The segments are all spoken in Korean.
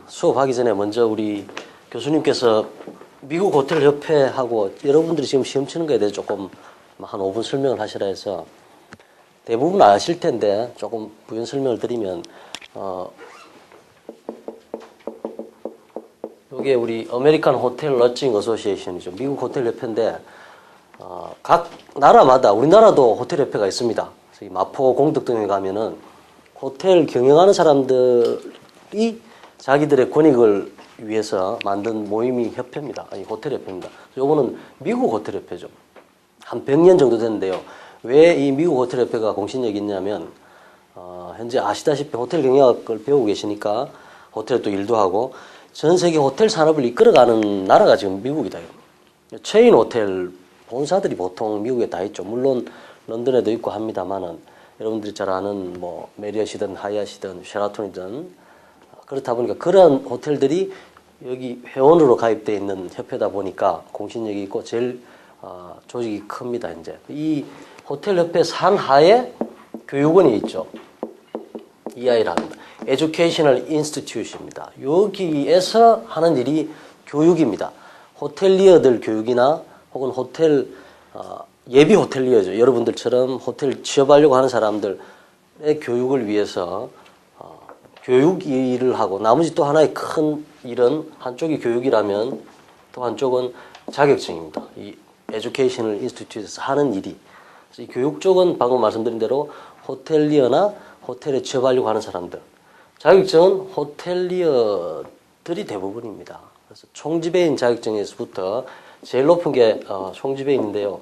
수업하기 전에 먼저 우리 교수님께서 미국 호텔 협회하고 여러분들이 지금 시험 치는 거에 대해 조금 한 5분 설명을 하시라 해서 대부분 아실 텐데 조금 부연 설명을 드리면 이게 우리 아메리칸 호텔 러칭 어소시에이션이죠. 미국 호텔 협회인데 각 나라마다 우리나라도 호텔 협회가 있습니다. 그래서 이 마포 공덕동에 가면은 호텔 경영하는 사람들이 자기들의 권익을 위해서 만든 모임이 협회입니다. 아니 호텔 협회입니다. 요거는 미국 호텔 협회죠. 한 100년 정도 됐는데요. 왜 이 미국 호텔 협회가 공신력이 있냐면 현재 아시다시피 호텔 경영학을 배우고 계시니까 호텔 또 일도 하고 전 세계 호텔 산업을 이끌어가는 나라가 지금 미국이다. 체인 호텔 본사들이 보통 미국에 다 있죠. 물론 런던에도 있고 합니다만은 여러분들이 잘 아는 뭐 메리엇이든 하얏이든 쉐라톤이든 그렇다 보니까 그런 호텔들이 여기 회원으로 가입되어 있는 협회다 보니까 공신력이 있고 제일 조직이 큽니다. 이제 이 호텔 협회 산하에 교육원이 있죠. EI를 합니다. Educational Institute입니다. 여기에서 하는 일이 교육입니다. 호텔리어들 교육이나 혹은 호텔 예비 호텔리어죠. 여러분들처럼 호텔 취업하려고 하는 사람들의 교육을 위해서 교육 일을 하고 나머지 또 하나의 큰 일은 한쪽이 교육이라면 또 한쪽은 자격증입니다. 이 Educational Institute에서 하는 일이 이 교육 쪽은 방금 말씀드린 대로 호텔리어나 호텔에 취업하려고 하는 사람들 자격증은 호텔리어들이 대부분입니다. 그래서 총지배인 자격증에서부터 제일 높은 게 총지배인인데요.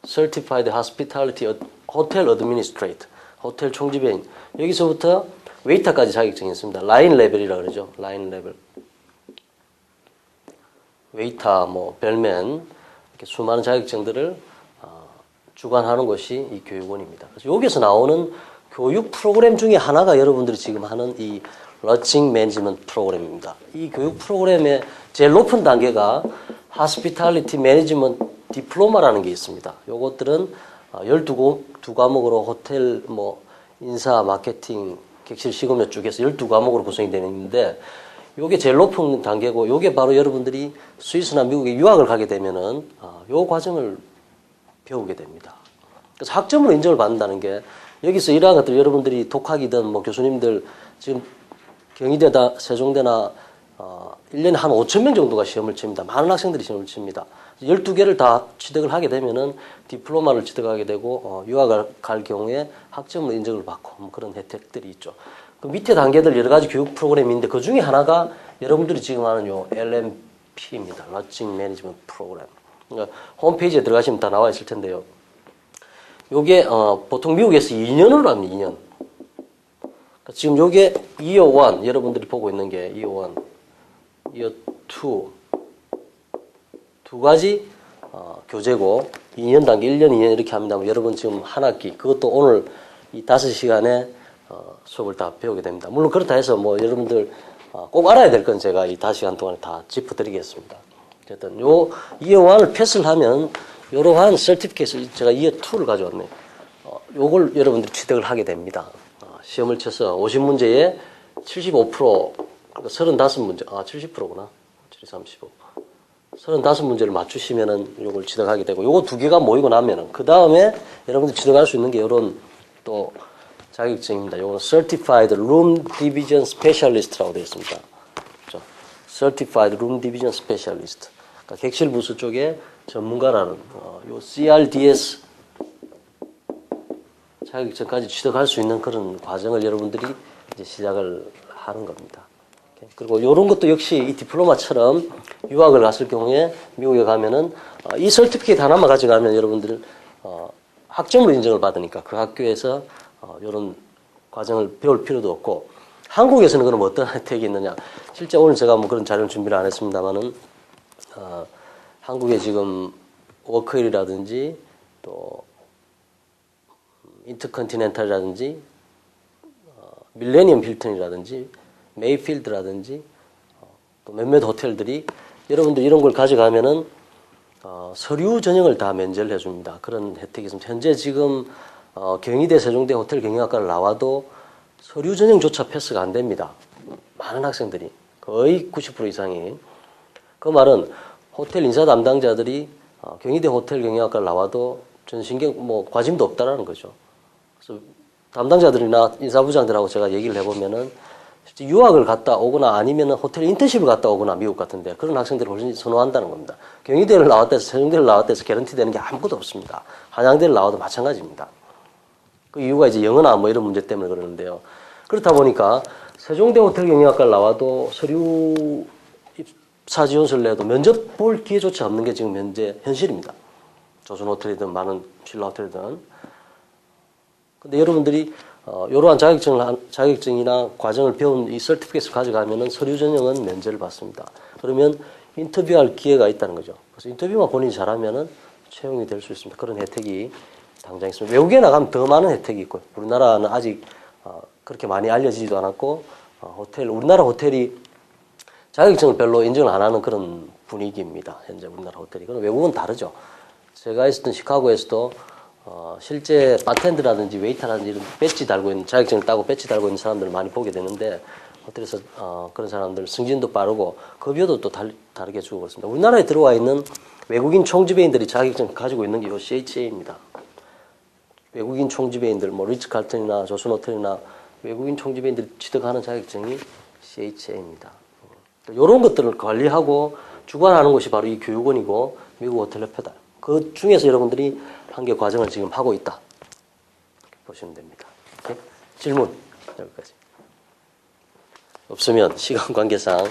Certified Hospitality Hotel Administrator, 호텔 총지배인. 여기서부터 웨이터까지 자격증이 있습니다. 라인 레벨이라고 그러죠. 라인 레벨. 웨이터, 뭐 벨맨 이렇게 수많은 자격증들을 주관하는 것이 이 교육원입니다. 그래서 여기서 나오는 교육 프로그램 중에 하나가 여러분들이 지금 하는 이 러칭 매니지먼트 프로그램입니다. 이 교육 프로그램의 제일 높은 단계가 Hospitality Management Diploma라는 게 있습니다. 요것들은 12과목으로 호텔 뭐 인사, 마케팅, 객실, 식음료 쭉 해서 12과목으로 구성이 되어 있는데 요게 제일 높은 단계고 요게 바로 여러분들이 스위스나 미국에 유학을 가게 되면은 요 과정을 배우게 됩니다. 그래서 학점으로 인정을 받는다는 게 여기서 이러한 것들 여러분들이 독학이든 뭐 교수님들 지금 경희대나 세종대나 1년에 한 5,000명 정도가 시험을 칩니다. 많은 학생들이 시험을 칩니다. 12개를 다 취득을 하게 되면은 디플로마를 취득하게 되고 유학을 갈 경우에 학점으로 인정을 받고 뭐 그런 혜택들이 있죠. 그 밑에 단계들 여러 가지 교육 프로그램이 있는데 그 중에 하나가 여러분들이 지금 하는 요 LMP입니다. 러칭 매니지먼트 프로그램. 그러니까 홈페이지에 들어가시면 다 나와 있을 텐데요. 요게 보통 미국에서 2년으로 합니다. 2년. 그러니까 지금 요게 Year 1 여러분들이 보고 있는 게 Year 1, Year 2 두 가지 교재고 2년 단계 1년 2년 이렇게 합니다. 여러분 지금 한 학기 그것도 오늘 이 5시간에 수업을 다 배우게 됩니다. 물론 그렇다 해서 뭐 여러분들 꼭 알아야 될 건 제가 이 5시간 동안에 다 짚어드리겠습니다. 어쨌든 요 Year 1을 패스를 하면 이러한 서티피케이트 제가 Year 2를 가져왔네요. 요걸 여러분들이 취득을 하게 됩니다. 시험을 쳐서 50문제에 75% 35문제 70%구나 35 35문제를 맞추시면은 요걸 취득하게 되고 요거 두 개가 모이고 나면은 그 다음에 여러분들 취득할 수 있는 게 요런 또 자격증입니다. 요거는 Certified Room Division Specialist라고 되어 있습니다. 그렇죠? Certified Room Division Specialist. 그러니까 객실 부수 쪽에 전문가라는 요 CRDS 자격증까지 취득할 수 있는 그런 과정을 여러분들이 이제 시작을 하는 겁니다. 그리고 이런 것도 역시 이 디플로마처럼 유학을 갔을 경우에 미국에 가면은 이 서티피케이트 하나만 가져가면 여러분들 학점으로 인정을 받으니까 그 학교에서 이런 과정을 배울 필요도 없고 한국에서는 그럼 어떤 혜택이 있느냐? 실제 오늘 제가 뭐 그런 자료를 준비를 안 했습니다만은 한국에 지금 워크힐이라든지 또 인터컨티넨탈이라든지 밀레니엄 힐튼이라든지 메이필드라든지 또 몇몇 호텔들이 여러분들 이런 걸 가져가면은 서류 전형을 다 면제를 해줍니다. 그런 혜택이 있습니다. 현재 지금 경희대 세종대 호텔 경영학과를 나와도 서류 전형조차 패스가 안 됩니다. 많은 학생들이 거의 90% 이상이 그 말은 호텔 인사 담당자들이 경희대 호텔 경영학과를 나와도 전신경 뭐 관심도 없다라는 거죠. 그래서 담당자들이나 인사부장들하고 제가 얘기를 해보면은 실제 유학을 갔다 오거나 아니면은 호텔 인턴십을 갔다 오거나 미국 같은데 그런 학생들을 훨씬 선호한다는 겁니다. 경희대를 나왔다 해서 세종대를 나왔다 해서 개런티 되는 게 아무것도 없습니다. 한양대를 나와도 마찬가지입니다. 그 이유가 이제 영어나 뭐 이런 문제 때문에 그러는데요. 그렇다 보니까 세종대 호텔 경영학과를 나와도 서류 입사 지원서를 내도 면접 볼 기회조차 없는 게 지금 현재 현실입니다. 조선 호텔이든 많은 신라 호텔이든. 근데 여러분들이 이러한 자격증이나 과정을 배운 이 서티피케이트를 가져가면은 서류 전형은 면제를 받습니다. 그러면 인터뷰할 기회가 있다는 거죠. 그래서 인터뷰만 본인이 잘하면은 채용이 될 수 있습니다. 그런 혜택이 당장 있습니다. 외국에 나가면 더 많은 혜택이 있고요. 우리나라는 아직 그렇게 많이 알려지지도 않았고 우리나라 호텔이 자격증을 별로 인정을 안 하는 그런 분위기입니다. 현재 우리나라 호텔이. 그럼 외국은 다르죠. 제가 있었던 시카고에서도 실제 바텐더라든지 웨이터라든지 이런 배지 달고 있는 자격증을 따고 배지 달고 있는 사람들을 많이 보게 되는데 호텔에서 그런 사람들 승진도 빠르고 급여도 또 다르게 주고 그렇습니다. 우리나라에 들어와 있는 외국인 총지배인들이 자격증을 가지고 있는 게 이 CHA입니다. 외국인 총지배인들, 뭐 리츠칼튼이나 조선호텔이나 외국인 총지배인들이 취득하는 자격증이 CHA입니다. 이런 것들을 관리하고 주관하는 것이 바로 이 교육원이고 미국 호텔협회다. 그 중에서 여러분들이 한 개 과정을 지금 하고 있다. 이렇게 보시면 됩니다. 오케이? 질문 여기까지. 없으면 시간 관계상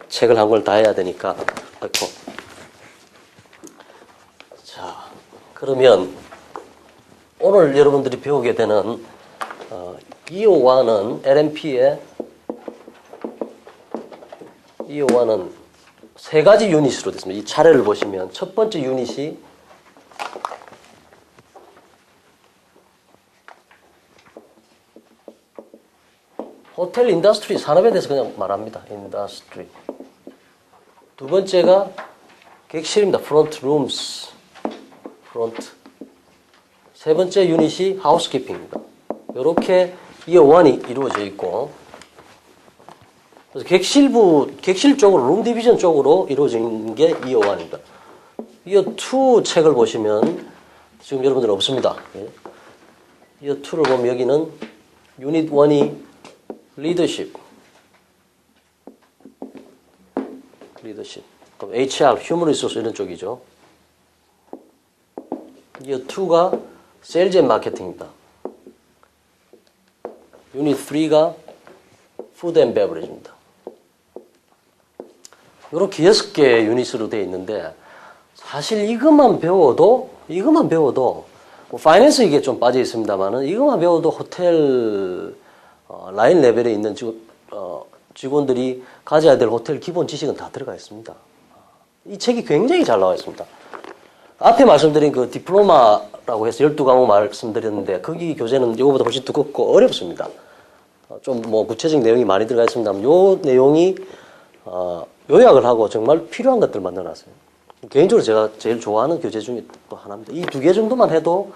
책을 한 권 다 해야 되니까. 아이고. 자, 그러면 오늘 여러분들이 배우게 되는 251은 LMP의 251은 세 가지 유닛으로 됐습니다. 이 차례를 보시면 첫 번째 유닛이 호텔 인더스트리 산업에 대해서 그냥 말합니다. 인더스트리. 두 번째가 객실입니다. 프론트 룸스. 프론트. 세 번째 유닛이 하우스키핑입니다. 이렇게 251이 이루어져 있고 그래서 객실 쪽으로, 룸 디비전 쪽으로 이루어진 게 251입니다. 202 책을 보시면 지금 여러분들 없습니다. 202를 보면 여기는 유닛 1이 리더십. 그럼 HR, 휴먼 리소스 이런 쪽이죠. 2가 세일즈 앤 마케팅입니다. 유닛 3가 푸드 앤 베버리지입니다. 이렇게 6개의 유닛으로 되어 있는데 사실 이것만 배워도 뭐 파이낸스 이게 좀 빠져 있습니다만은 이것만 배워도 호텔 라인 레벨에 있는 직원들이 가져야 될 호텔 기본 지식은 다 들어가 있습니다. 이 책이 굉장히 잘 나와 있습니다. 앞에 말씀드린 그 디플로마라고 해서 12과목 말씀드렸는데 거기 교재는 이거보다 훨씬 두껍고 어렵습니다. 좀 뭐 구체적인 내용이 많이 들어가 있습니다만 요 내용이 요약을 하고 정말 필요한 것들만 넣어놨어요. 개인적으로 제가 제일 좋아하는 교재 중에 또 하나입니다. 이 두 개 정도만 해도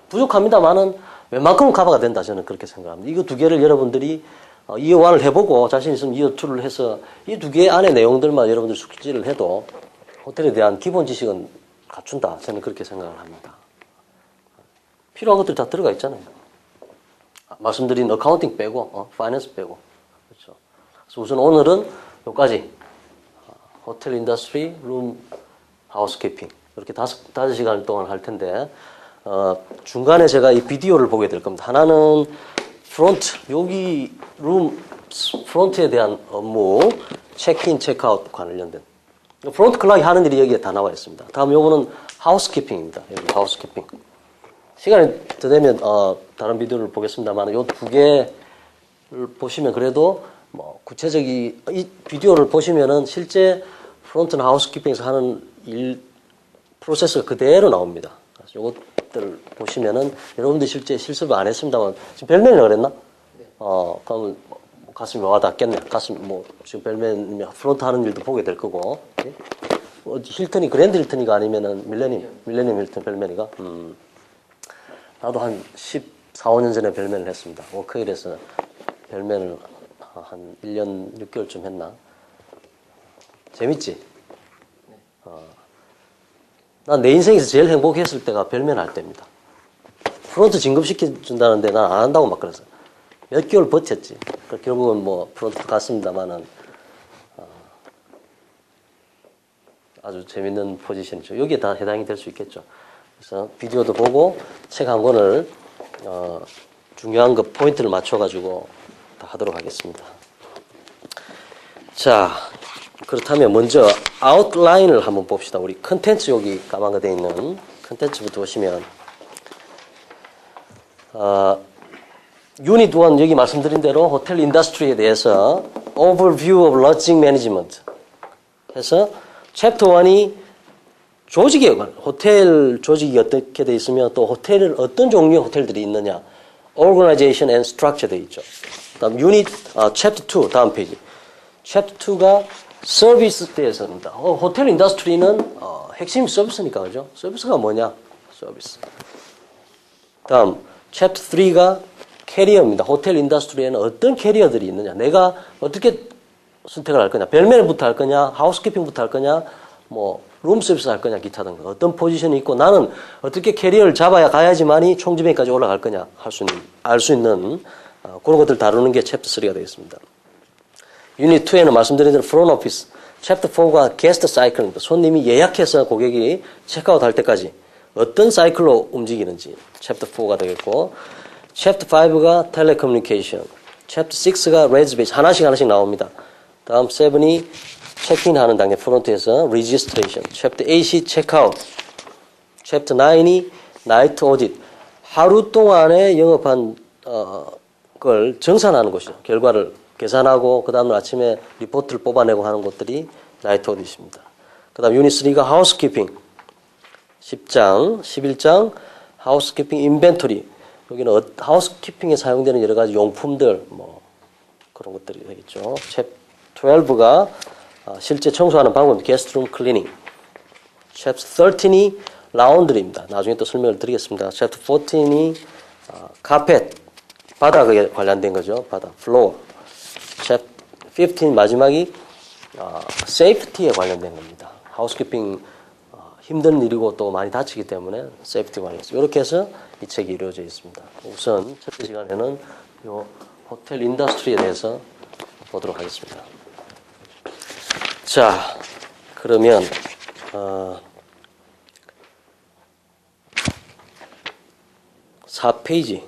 부족합니다만은 웬만큼은 커버가 된다 저는 그렇게 생각합니다. 이거 두 개를 여러분들이 251을 해보고 자신 있으면 252를 해서 이 두 개 안의 내용들만 여러분들 숙지를 해도 호텔에 대한 기본 지식은 갖춘다 저는 그렇게 생각을 합니다. 필요한 것들이 다 들어가 있잖아요. 말씀드린 어카운팅 빼고 파이낸스 빼고 그렇죠. 그래서 우선 오늘은 여기까지 호텔 인더스트리, 룸, 하우스키핑 이렇게 다섯 시간 동안 할 텐데 중간에 제가 이 비디오를 보게 될 겁니다. 하나는 프론트, 여기 룸 프론트에 대한 업무, 체크인, 체크아웃 관련된 프론트 클락이 하는 일이 여기에 다 나와 있습니다. 다음 요거는 하우스키핑입니다. 여기 하우스키핑. 시간이 더 되면 다른 비디오를 보겠습니다만 요 두 개를 보시면 그래도 뭐 구체적인 이 비디오를 보시면은 실제 프론트나 하우스키핑에서 하는 일 프로세스가 그대로 나옵니다. 그래서 요것들을 보시면은 여러분들 실제 실습을 안 했습니다만 지금 벨맨이라 그랬나? 네. 그러면 가슴이 와 닿겠네. 가슴 뭐 지금 벨맨이 프론트 하는 일도 보게 될 거고. 네? 힐튼이 그랜드 힐튼이가 아니면은 밀레니엄 힐튼 벨맨이가. 나도 한 14, 15년 전에 벨맨을 했습니다. 워크힐에서 벨맨을 한 1년 6개월쯤 했나? 재밌지? 난 내 인생에서 제일 행복했을 때가 벨맨 할 때입니다. 프론트 진급시켜준다는데 난 안 한다고 막 그랬어요. 몇 개월 버텼지. 결국은 뭐 프론트 갔습니다만은 아주 재밌는 포지션이죠. 여기에 다 해당이 될 수 있겠죠. 그래서 비디오도 보고 책 한 권을 중요한 거 포인트를 맞춰가지고 다 하도록 하겠습니다. 자, 그렇다면 먼저 아웃라인을 한번 봅시다. 우리 컨텐츠 여기 까만 거 돼 있는 컨텐츠부터 보시면 유닛 1 여기 말씀드린 대로 호텔 인더스트리에 대해서 Overview of Lodging Management 해서 챕터 1이 조직에 관한 호텔 조직이 어떻게 돼 있으며 또 호텔을 어떤 종류의 호텔들이 있느냐 Organization and Structure 돼 있죠. 다음 유닛 챕터 2 다음 페이지 챕터 2가 서비스 대해서입니다. 호텔 인더스트리는 핵심 서비스니까 그죠? 서비스가 뭐냐? 서비스. 다음 챕터 3가 캐리어입니다. 호텔 인더스트리에는 어떤 캐리어들이 있느냐? 내가 어떻게 선택을 할 거냐? 벨맨부터 할 거냐? 하우스키핑부터 할 거냐? 뭐 룸 서비스 할 거냐? 기타 등등 어떤 포지션이 있고 나는 어떻게 캐리어를 잡아야 가야지만이 총지배까지 올라갈 거냐? 알 수 있는 그런 것들 다루는 게 챕터 3가 되겠습니다. 유닛 2에는 말씀드린 대로 프론트 오피스, 챕터 4가 게스트 사이클입니다. 손님이 예약해서 고객이 체크아웃 할 때까지 어떤 사이클로 움직이는지 챕터 4가 되겠고 챕터 5가 텔레커뮤니케이션, 챕터 6가 레즈베이션 하나씩 나옵니다. 다음 7이 체크인하는 단계 프론트에서 레지스트레이션, 챕터 8이 체크아웃, 챕터 9이 나이트 오딧 하루 동안에 영업한 걸 정산하는 것이죠. 결과를 계산하고 그 다음날 아침에 리포트를 뽑아내고 하는 것들이 나이트 오딧입니다. 그 다음 유닛 3가 하우스키핑 10장, 11장 하우스키핑 인벤토리 여기는 하우스키핑에 사용되는 여러 가지 용품들 뭐 그런 것들이 되겠죠. 챕터 12가 실제 청소하는 방법 게스트룸 클리닝 챕터 13이 라운드리입니다. 나중에 또 설명을 드리겠습니다. 챕터 14이 카펫 바닥에 관련된 거죠. 바닥 플로어 챕터 15 마지막이 세이프티에 관련된 겁니다. 하우스키핑 힘든 일이고 또 많이 다치기 때문에 세이프티 관련해서 이렇게 해서 이 책이 이루어져 있습니다. 우선 첫째 시간에는 이 호텔 인더스트리에 대해서 보도록 하겠습니다. 자, 그러면 4페이지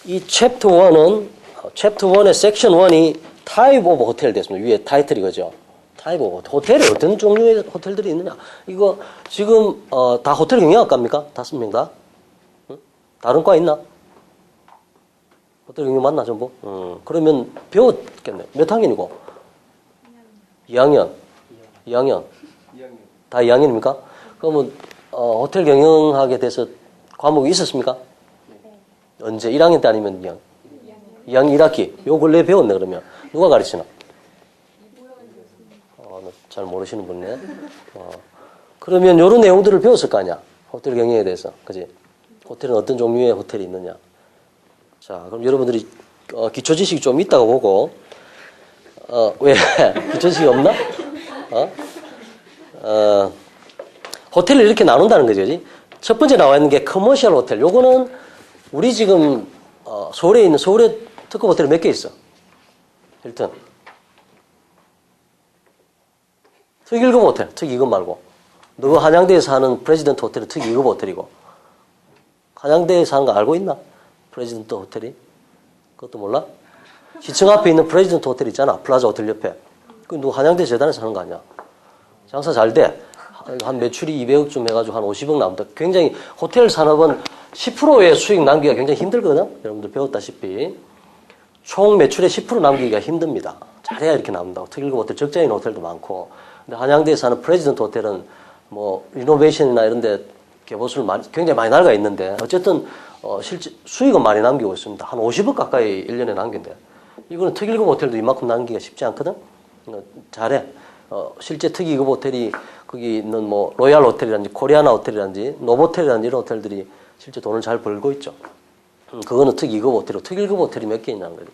이 챕터 1의 섹션 1이 타입 오브 호텔 됐습니다. 위에 타이틀이 그죠? 타입 오브 호텔에 어떤 종류의 호텔들이 있느냐? 이거 지금 다 호텔 경영학과입니까? 5명 다? 응? 다른 과 있나? 호텔 경영 맞나 전부? 그러면 배웠겠네. 몇 학년이고? 2학년. 2학년. 다 2학년입니까? 그러면 호텔 경영학에 대해서 과목이 있었습니까? 언제? 1학년 때 아니면 2학년? 2학년 1학기. 요 근래에 배웠네 그러면. 누가 가르치나? 잘 모르시는 분이네. 그러면 요런 내용들을 배웠을 거 아니야? 호텔 경영에 대해서. 그지? 호텔은 어떤 종류의 호텔이 있느냐. 자, 그럼 여러분들이 기초 지식이 좀 있다고 보고 왜? 기초 지식이 없나? 호텔을 이렇게 나눈다는 거죠. 그지? 첫 번째 나와 있는 게 커머셜 호텔. 요거는 우리 지금 서울에 있는 서울에 특급 호텔이 몇 개 있어? 힐튼. 특 1급 호텔, 특 2급 말고. 너 한양대에 사는 프레지던트 호텔은 특 2급 호텔이고. 한양대에 사는 거 알고 있나? 프레지던트 호텔이? 그것도 몰라? 시청 앞에 있는 프레지던트 호텔 있잖아. 플라자 호텔 옆에. 그 너 한양대 재단에 사는 거 아니야? 장사 잘 돼. 한 매출이 200억쯤 해가지고 한 50억 남다. 굉장히 호텔 산업은 10%의 수익 남기가 굉장히 힘들거든. 여러분들 배웠다시피 총 매출의 10% 남기기가 힘듭니다. 잘해야 이렇게 남는다고. 특 1급 호텔 적자인 호텔도 많고. 근데 한양대에 사는 프레지던트 호텔은 뭐 리노베이션이나 이런 데 개보수를 굉장히 많이 날가 있는데 어쨌든 실제 수익은 많이 남기고 있습니다. 한 50억 가까이 1년에 남긴대. 이거는 특 1급 호텔도 이만큼 남기기가 쉽지 않거든. 잘해. 실제 특 2급 호텔이 거기 있는 뭐 로얄 호텔이라든지 코리아나 호텔이라든지 노보텔이라든지 이런 호텔들이 실제 돈을 잘 벌고 있죠. 그거는 특2급 호텔이고 특1급 호텔이 몇 개 있냐는 거지.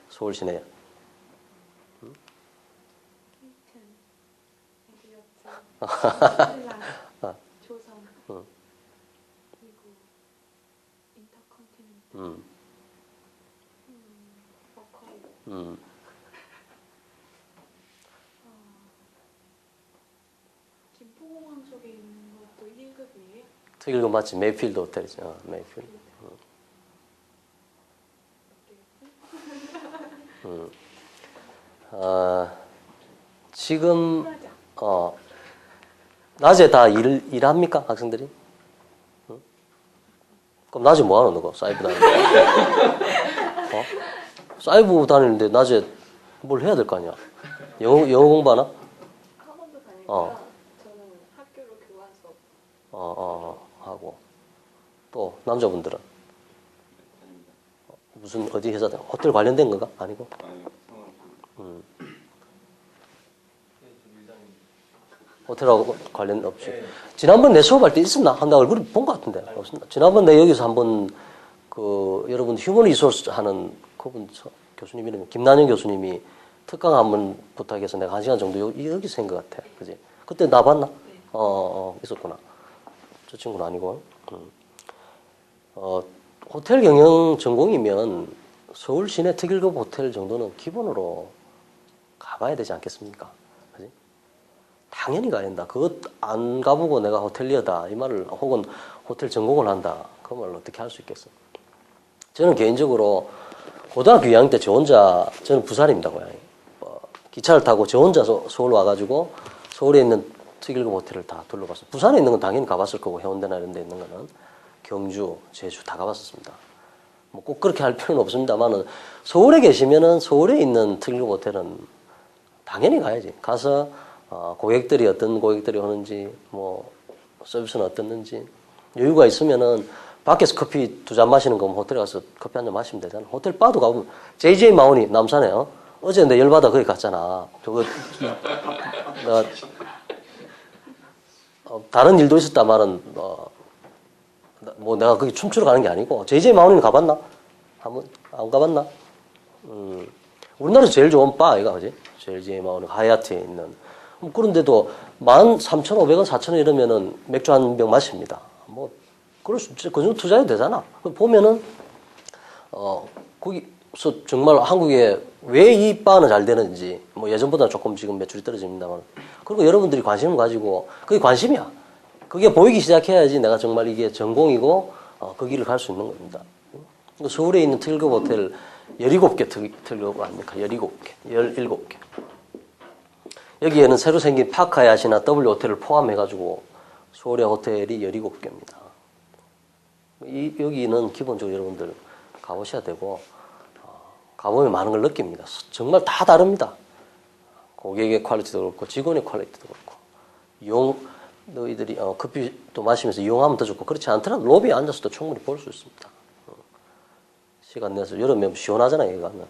서울 시내에. 조선 그리고 인터컨티넨탈 워커힐 김포공항 쪽에 있는 것도 1급이에요? 특1급 맞지? 메이필드 호텔이죠. 메이필드. 지금 낮에 다 일합니까 학생들이? 응? 그럼 낮에 뭐 하노 너가 사이버 다니는데? 사이버 다니는데 낮에 뭘 해야 될 거 아니야? 영어 공부하나? 학원도 다니고요. 저는 학교로 교환 수업. 하고 또 남자분들은 무슨 어디 회사 호텔 관련된 건가? 아니고. 호텔하고 관련 없이. 지난번 내 수업할 때 있었나? 한다 얼굴을 본 것 같은데. 없었나? 지난번 내 여기서 한번 여러분 휴먼 리소스 하는 그분 교수님 이름이 김난영 교수님이 특강 한번 부탁해서 내가 1시간 정도 여기서 한 것 같아. 그지? 그때 나 봤나? 있었구나. 저 친구는 아니고. 호텔 경영 전공이면 서울 시내 특1급 호텔 정도는 기본으로 가봐야 되지 않겠습니까? 그지? 당연히 가야 된다. 그것 안 가보고 내가 호텔리어다 이 말을 혹은 호텔 전공을 한다 그 말을 어떻게 할 수 있겠어? 저는 개인적으로 고등학교 2학년 때 저 혼자 저는 부산입니다 고향이. 기차를 타고 저 혼자 서울 와가지고 서울에 있는 특1급 호텔을 다 둘러봤어요. 부산에 있는 건 당연히 가봤을 거고 해운대나 이런 데 있는 거는 경주, 제주 다 가봤었습니다. 뭐 꼭 그렇게 할 필요는 없습니다만은 서울에 계시면은 서울에 있는 특일급 호텔은 당연히 가야지. 가서 고객들이 어떤 고객들이 오는지 뭐 서비스는 어떻는지 여유가 있으면은 밖에서 커피 2잔 마시는 거면 호텔에 가서 커피 한 잔 마시면 되잖아. 호텔 바도 가보면 JJ 마운이 남산에요. 어제 내 열받아 거기 갔잖아. 저거 내가 다른 일도 있었다마는 뭐 내가 거기 춤추러 가는 게 아니고 JJ 마운이는 가봤나? 한번 안 가봤나? 우리나라에서 제일 좋은 바 아이가 그지? JJ 마운이 하얏트에 있는. 그런데도 13,500원, 4,000원 이러면은 맥주 한 병 마십니다. 뭐 그럴 수 있지. 그 정도 투자해도 되잖아. 보면은 거기서 정말 한국에 왜 이 바는 잘 되는지 뭐 예전보다 조금 지금 매출이 떨어집니다만 그리고 여러분들이 관심을 가지고 그게 관심이야. 그게 보이기 시작해야지 내가 정말 이게 전공이고 그 길을 갈 수 있는 겁니다. 서울에 있는 특급 호텔 17개 특급 아닙니까? 17개, 17개. 여기에는 새로 생긴 파카야시나 W 호텔을 포함해가지고 서울의 호텔이 17개입니다. 여기는 기본적으로 여러분들 가보셔야 되고 가보면 많은 걸 느낍니다. 정말 다 다릅니다. 고객의 퀄리티도 그렇고 직원의 퀄리티도 그렇고 너희들이 커피도 마시면서 이용하면 더 좋고 그렇지 않더라도 로비에 앉아서도 충분히 볼 수 있습니다. 시간 내서 여름에 시원하잖아요. 여기 가면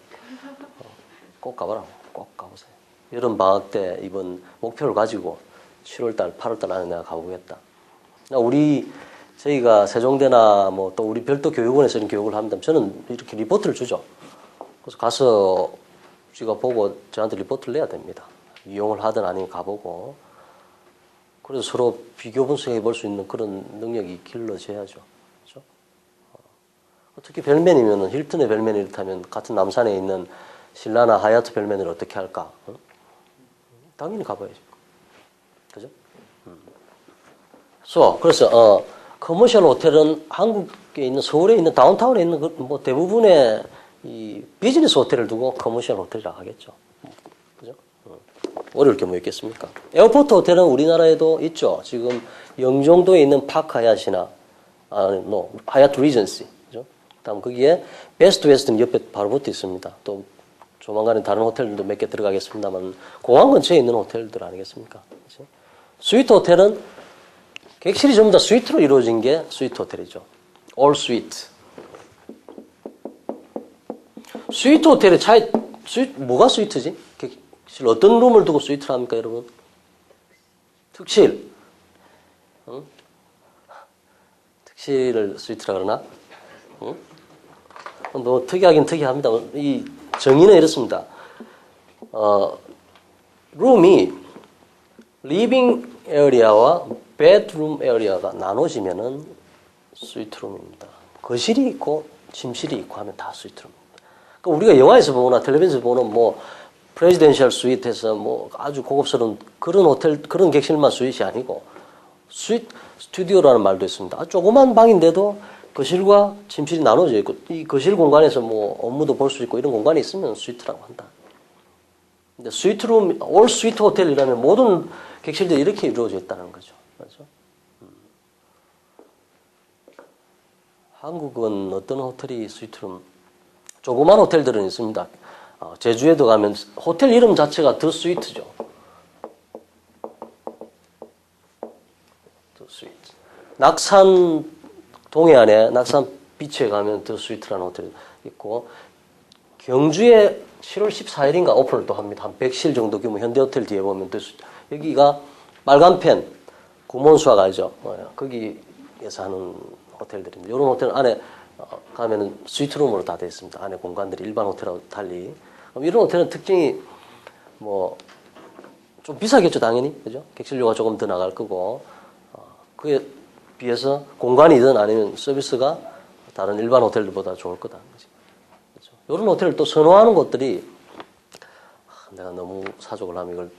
꼭 가봐라. 꼭 가보세요. 여름 방학 때 이번 목표를 가지고 7월달, 8월달 안에 내가 가보겠다. 저희가 세종대나 뭐 또 우리 별도 교육원에서 이런 교육을 합니다. 저는 이렇게 리포트를 주죠. 그래서 가서 우리가 보고 저한테 리포트를 내야 됩니다. 이용을 하든 아니면 가보고. 그래서 서로 비교 분석해 볼 수 있는 그런 능력이 길러져야죠. 그렇죠? 특히 벨맨이면은 힐튼의 벨맨이 이렇다면 같은 남산에 있는 신라나 하얏트 벨맨을 어떻게 할까? 당연히 가봐야죠. 그죠? 그래서 커머셜 호텔은 한국에 있는 서울에 있는 다운타운에 있는 뭐 대부분의 이 비즈니스 호텔을 두고 커머셜 호텔이라고 하겠죠. 그죠? 어려울 게 뭐 있겠습니까? 에어포트 호텔은 우리나라에도 있죠. 지금 영종도에 있는 파크 하얏이나 하얏트 리전시. 그죠? 다음 거기에 베스트 웨스트는 옆에 바로 붙어 있습니다. 또 조만간에 다른 호텔들도 몇 개 들어가겠습니다만 공항 근처에 있는 호텔들 아니겠습니까? 그치? 스위트 호텔은 객실이 전부 다 스위트로 이루어진 게 스위트 호텔이죠. All suite. 스위트 호텔의 뭐가 스위트지? 객실 어떤 룸을 두고 스위트를 합니까, 여러분? 특실. 응? 특실을 스위트라 그러나? 응? 뭐 특이하긴 특이합니다. 이 정의는 이렇습니다. 룸이 리빙 에어리아와 베드룸 에어리아가 나눠지면은 스위트룸입니다. 거실이 있고 침실이 있고 하면 다 스위트룸입니다. 그러니까 우리가 영화에서 보거나 텔레비전에서 보는 뭐 프레지덴셜 스위트에서 뭐 아주 고급스러운 그런 호텔 그런 객실만 스윗이 아니고 스튜디오라는 말도 있습니다. 조그만 방인데도 거실과 침실이 나눠져 있고 이 거실 공간에서 뭐 업무도 볼 수 있고 이런 공간이 있으면 스위트라고 한다. 근데 스위트룸, 올 스위트 호텔이라면 모든 객실들이 이렇게 이루어져 있다는 거죠. 그렇죠? 한국은 어떤 호텔이 스위트룸? 조그만 호텔들은 있습니다. 제주에도 가면 호텔 이름 자체가 더 스위트죠. 더 스위트. 낙산 동해안에 낙산 비치에 가면 더 스위트라는 호텔이 있고 경주에 7월 14일인가 오픈을 또 합니다. 한 100실 정도 규모 현대호텔 뒤에 보면 더 스위트. 여기가 빨간펜 구몬수학 알죠? 거기에서 하는 호텔들입니다. 이런 호텔 안에 가면은 스위트룸으로 다 되어 있습니다. 안에 공간들이 일반 호텔하고 달리. 이런 호텔은 특징이 뭐 좀 비싸겠죠, 당연히. 그죠? 객실료가 조금 더 나갈 거고. 그에 비해서 공간이든 아니면 서비스가 다른 일반 호텔들보다 좋을 거다. 그렇죠? 이런 호텔을 또 선호하는 곳들이 내가 너무 사족을 하면 이걸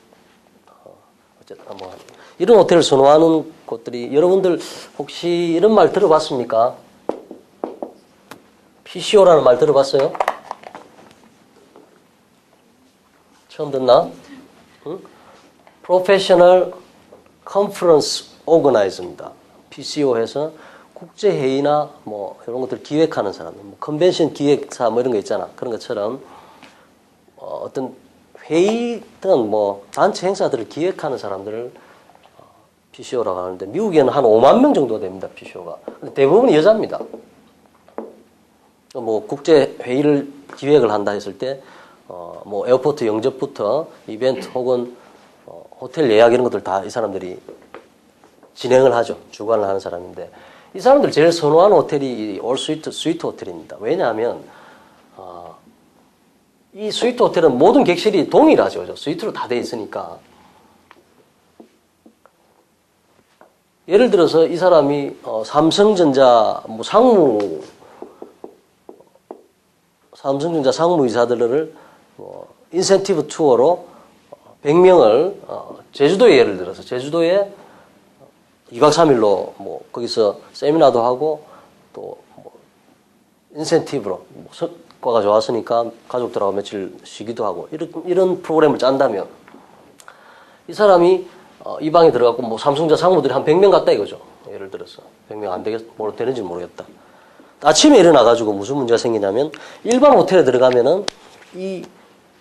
어쨌든 뭐 이런 호텔을 선호하는 곳들이 여러분들 혹시 이런 말 들어봤습니까? PCO라는 말 들어봤어요? 처음 듣나? 응? Professional Conference Organizer입니다. PCO 해서 국제회의나 뭐 이런 것들 기획하는 사람, 뭐 컨벤션 기획사 뭐 이런 거 있잖아. 그런 것처럼 어떤 회의든 뭐 단체 행사들을 기획하는 사람들을 PCO라고 하는데 미국에는 한 5만 명 정도 됩니다. PCO가. 근데 대부분 여자입니다. 뭐 국제 회의를 기획을 한다 했을 때 뭐 에어포트 영접부터 이벤트 혹은 호텔 예약 이런 것들 다 이 사람들이 진행을 하죠. 주관을 하는 사람인데 이 사람들 제일 선호하는 호텔이 올 스위트 호텔입니다. 왜냐하면 이 스위트 호텔은 모든 객실이 동일하죠. 스위트로 다 돼 있으니까. 예를 들어서 이 사람이 삼성전자 상무이사들을 인센티브 투어로 100명을 제주도에 예를 들어서 제주도에 2박 3일로 뭐 거기서 세미나도 하고 또 뭐 인센티브로 성과가 좋았으니까 가족들하고 며칠 쉬기도 하고 이런 프로그램을 짠다면 이 사람이 이 방에 들어가고 뭐 삼성전자 상무들이 한 100명 갔다 이거죠. 예를 들어서 100명 안 되는지 모르겠다. 아침에 일어나가지고 무슨 문제가 생기냐면 일반 호텔에 들어가면은 이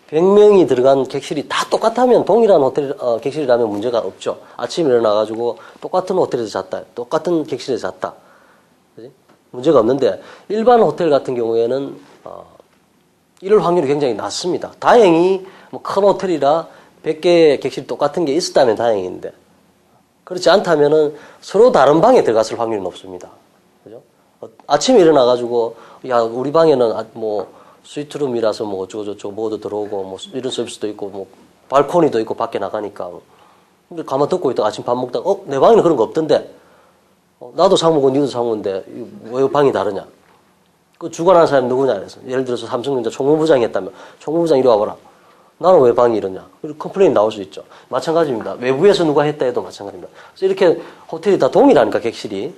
100명이 들어간 객실이 다 똑같다면 동일한 호텔 객실이라면 문제가 없죠. 아침에 일어나가지고 똑같은 호텔에서 잤다. 똑같은 객실에서 잤다. 그치? 문제가 없는데 일반 호텔 같은 경우에는 이럴 확률이 굉장히 낮습니다. 다행히 뭐 큰 호텔이라 100개의 객실이 똑같은 게 있었다면 다행인데 그렇지 않다면은 서로 다른 방에 들어갔을 확률이 높습니다. 그죠? 아침에 일어나가지고 야 우리 방에는 뭐 스위트룸이라서 뭐 어쩌고저쩌고 뭐도 들어오고 뭐 이런 서비스도 있고 뭐 발코니도 있고 밖에 나가니까 근데 가만 듣고 있다가 아침 밥 먹다가 내 방에는 그런 거 없던데 나도 상무고 니도 상무인데 왜 방이 다르냐 그 주관하는 사람이 누구냐 그래서 예를 들어서 삼성전자 총무부장이 했다면 총무부장 이리 와봐라 나는 왜 방이 이러냐 컴플레인 나올 수 있죠. 마찬가지입니다. 외부에서 누가 했다 해도 마찬가지입니다. 그래서 이렇게 호텔이 다 동일하니까 객실이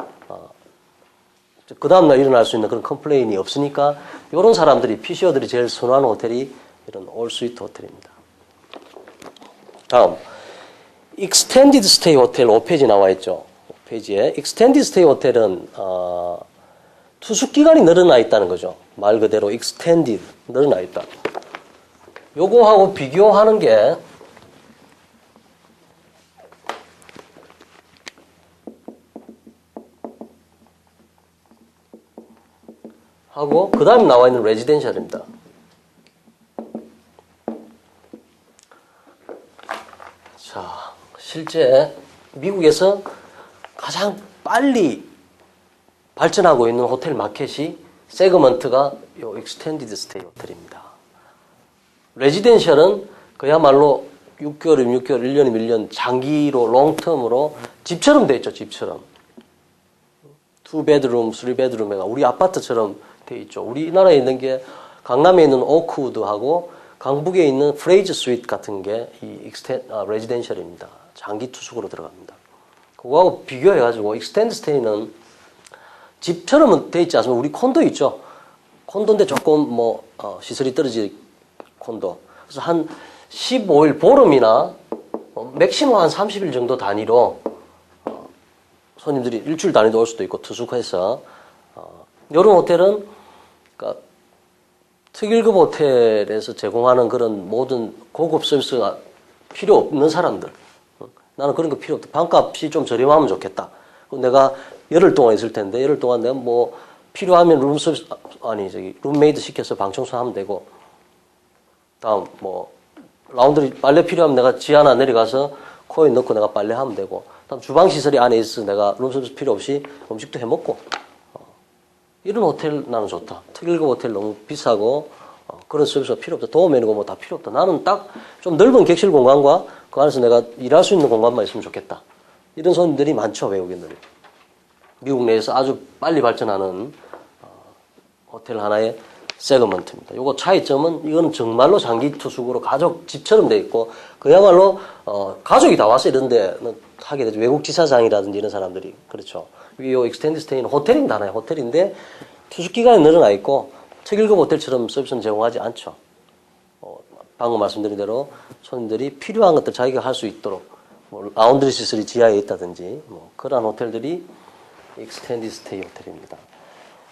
그 다음날 일어날 수 있는 그런 컴플레인이 없으니까 이런 사람들이 PCO들이 제일 선호하는 호텔이 이런 올 스위트 호텔입니다. 다음 Extended Stay 호텔 5페이지 나와 있죠. 5페이지에 Extended Stay 호텔은 투숙 기간이 늘어나 있다는 거죠. 말 그대로 Extended 늘어나 있다. 요거하고 비교하는 게 하고 그 다음에 나와 있는 레지덴셜입니다. 자, 실제 미국에서 가장 빨리 발전하고 있는 호텔 마켓이 세그먼트가 요 익스텐디드 스테이 호텔입니다. 레지덴셜은 그야말로 6개월이면 6개월, 1년이면 1년 장기로 롱텀으로 집처럼 돼 있죠. 집처럼. 2베드룸, 3베드룸에가 우리 아파트처럼 돼 있죠. 우리나라에 있는 게 강남에 있는 오크우드하고 강북에 있는 프레이즈 스윗 같은 게 이 레지덴셜입니다. 장기 투숙으로 들어갑니다. 그거하고 비교해가지고 익스텐드 스테이는 집처럼 돼 있지 않습니까? 우리 콘도 있죠. 콘도인데 조금 시설이 떨어진 콘도. 그래서 한 15일 보름이나 맥시멈 한 30일 정도 단위로 손님들이 일주일 단위도 올 수도 있고 투숙해서 이런 호텔은 그러니까 특일급 호텔에서 제공하는 그런 모든 고급 서비스가 필요 없는 사람들. 나는 그런 거 필요 없다. 방값이 좀 저렴하면 좋겠다. 내가 열흘 동안 있을 텐데 열흘 동안 내가 뭐 필요하면 룸메이드 시켜서 방 청소하면 되고 다음 라운드리 빨래 필요하면 내가 지하나 내려가서 코인 넣고 내가 빨래하면 되고 다음 주방 시설이 안에 있어서 내가 룸서비스 필요 없이 음식도 해 먹고 이런 호텔 나는 좋다. 특일급 호텔 너무 비싸고 그런 서비스가 필요 없다. 도움 메뉴고 뭐 다 필요 없다. 나는 딱 좀 넓은 객실 공간과 그 안에서 내가 일할 수 있는 공간만 있으면 좋겠다. 이런 손님들이 많죠. 외국인들이. 미국 내에서 아주 빨리 발전하는 호텔 하나의 세그먼트입니다. 요거 차이점은 이거는 정말로 장기 투숙으로 가족 집처럼 돼 있고 그야말로 가족이 다 와서 이런 데는 하게 되죠. 외국 지사장이라든지 이런 사람들이 그렇죠. 이 익스텐드 스테이는 호텔입니다. 하나의 호텔인데 투숙 기간이 늘어나 있고 특일급 호텔처럼 서비스는 제공하지 않죠. 방금 말씀드린 대로 손님들이 필요한 것들 자기가 할 수 있도록 라운드리 시설이 지하에 있다든지 그러한 호텔들이 익스텐드 스테이 호텔입니다.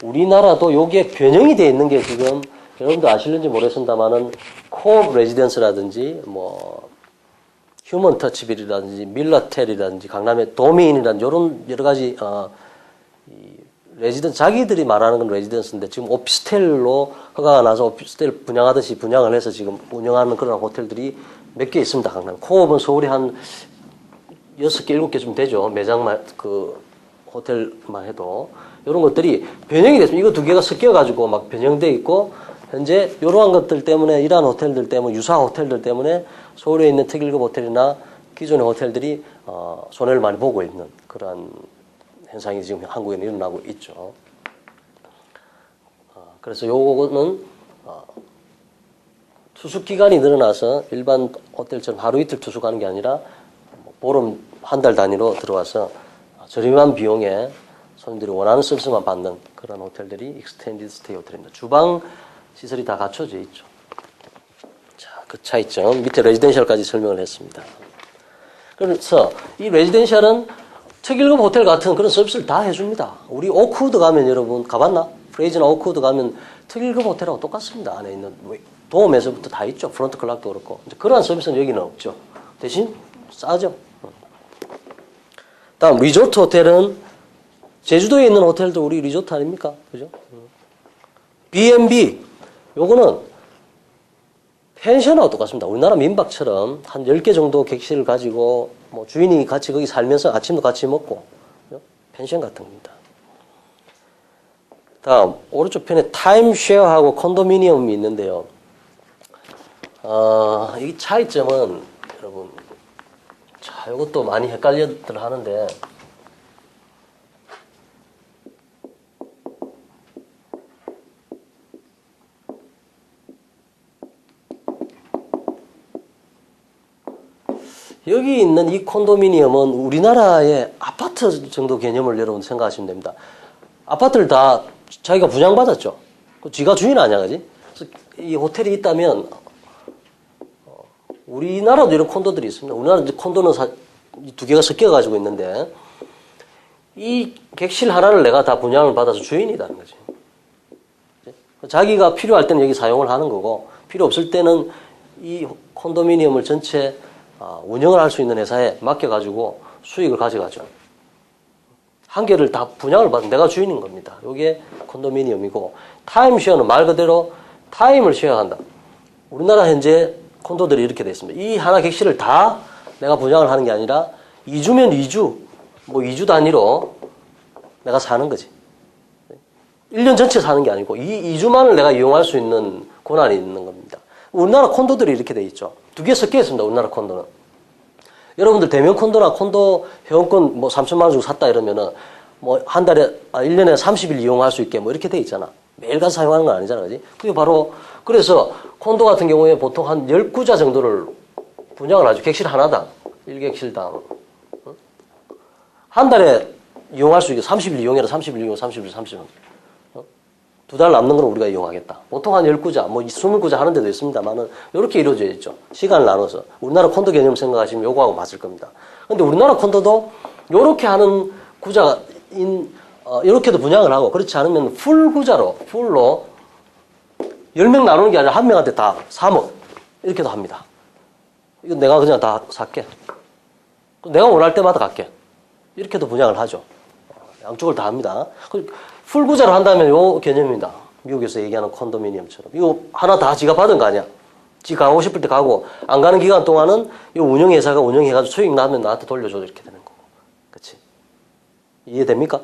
우리나라도 요게 변형이 되어 있는 게 지금 여러분들 아실는지 모르겠습니다만은 코업 레지던스라든지 휴먼 터치빌이라든지 밀라텔이라든지 강남의 도메인이라든지 이런 여러 가지 레지던스 자기들이 말하는 건 레지던스인데 지금 오피스텔로 허가가 나서 오피스텔 분양하듯이 분양을 해서 지금 운영하는 그런 호텔들이 몇 개 있습니다. 강남 코업은 서울에 한 6개, 7개쯤 되죠. 매장만 호텔만 해도 이런 것들이 변형이 됐습니다. 이거 두 개가 섞여가지고 막 변형돼 있고 현재 이러한 것들 때문에 이러한 호텔들 때문에 유사 호텔들 때문에 서울에 있는 특일급 호텔이나 기존의 호텔들이 손해를 많이 보고 있는 그러한 현상이 지금 한국에는 일어나고 있죠. 그래서 요거는 투숙 기간이 늘어나서 일반 호텔처럼 하루 이틀 투숙하는 게 아니라 보름 한 달 단위로 들어와서 저렴한 비용에 손님들이 원하는 서비스만 받는 그런 호텔들이 익스텐디드 스테이 호텔입니다. 주방 시설이 다 갖춰져 있죠. 자, 그 차이점 밑에 레지덴셜까지 설명을 했습니다. 그래서 이 레지덴셜은 특일급 호텔 같은 그런 서비스를 다 해줍니다. 우리 오크우드 가면 여러분 가봤나? 프레이즈나 오크우드 가면 특일급 호텔하고 똑같습니다. 안에 있는 도움에서부터 다 있죠. 프론트 클락도 그렇고 그러한 서비스는 여기는 없죠. 대신 싸죠. 다음 리조트 호텔은 제주도에 있는 호텔도 우리 리조트 아닙니까? 그죠? B&B 요거는 펜션하고 똑같습니다. 우리나라 민박처럼 한 10개 정도 객실을 가지고 주인이 같이 거기 살면서 아침도 같이 먹고 펜션 같은 겁니다. 다음 오른쪽 편에 타임쉐어하고 콘도미니엄이 있는데요. 이 차이점은 여러분 이것도 많이 헷갈려들 하는데 여기 있는 이 콘도미니엄은 우리나라의 아파트 정도 개념을 여러분 생각하시면 됩니다. 아파트를 다 자기가 분양받았죠. 지가 주인 아니야, 그지? 그래서 이 호텔이 있다면 우리나라도 이런 콘도들이 있습니다. 우리나라 콘도는 두 개가 섞여가지고 있는데 이 객실 하나를 내가 다 분양을 받아서 주인이라는 거지. 자기가 필요할 때는 여기 사용을 하는 거고 필요 없을 때는 이 콘도미니엄을 전체 운영을 할 수 있는 회사에 맡겨가지고 수익을 가져가죠. 한 개를 다 분양을 받은 내가 주인인 겁니다. 이게 콘도미니엄이고 타임쉐어는 말 그대로 타임을 쉐어한다. 우리나라 현재 콘도들이 이렇게 되어 있습니다. 이 하나 객실을 다 내가 분양을 하는 게 아니라 2주면 2주, 2주 단위로 내가 사는 거지. 1년 전체 사는 게 아니고 2주만을 내가 이용할 수 있는 권한이 있는 겁니다. 우리나라 콘도들이 이렇게 돼 있죠. 두 개 섞여 있습니다. 우리나라 콘도는. 여러분들 대면 콘도나 콘도 회원권 뭐 3천만 원 주고 샀다 이러면은 뭐 한 달에 1년에 30일 이용할 수 있게 뭐 이렇게 돼 있잖아. 매일 가서 사용하는 건 아니잖아. 그지? 그게 바로 그래서 콘도 같은 경우에 보통 한 10구자 정도를 분양을 하죠. 객실 하나당. 1객실당. 한 달에 이용할 수 있게 30일 이용해라. 30일 이용, 30일, 30일. 두 달 남는 건 우리가 이용하겠다. 보통 한 10구자, 뭐 20구자 하는 데도 있습니다만은 이렇게 이루어져 있죠. 시간을 나눠서. 우리나라 콘도 개념 생각하시면 요거하고 맞을 겁니다. 근데 우리나라 콘도도 요렇게 하는 구자가 이렇게도 분양을 하고 그렇지 않으면 풀 구자로, 풀로 10명 나누는 게 아니라 한 명한테 다 3억 이렇게도 합니다. 이거 내가 그냥 다 살게. 내가 원할 때마다 갈게. 이렇게도 분양을 하죠. 양쪽을 다 합니다. 풀구자를 한다면 요 개념입니다. 미국에서 얘기하는 콘도미니엄처럼. 이거 하나 다 지가 받은 거 아니야. 지 가고 싶을 때 가고 안 가는 기간 동안은 이 운영회사가 운영해가지고 수익 나면 나한테 돌려줘 이렇게 되는 거고. 그렇지? 이해됩니까?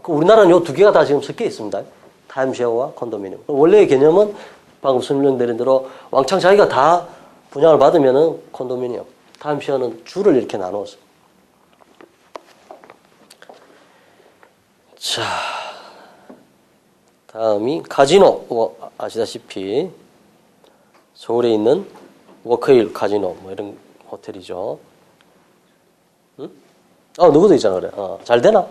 그 우리나라는 요 두 개가 다 지금 섞여 있습니다. 타임쉐어와 콘도미니엄. 원래의 개념은 방금 설명드린 대로 왕창 자기가 다 분양을 받으면은 콘도미니엄. 타임쉐어는 줄을 이렇게 나누어서. 자, 다음이 카지노. 아시다시피 서울에 있는 워크힐 카지노 뭐 이런 호텔이죠. 응? 누구도 있잖아 그래. 잘 되나?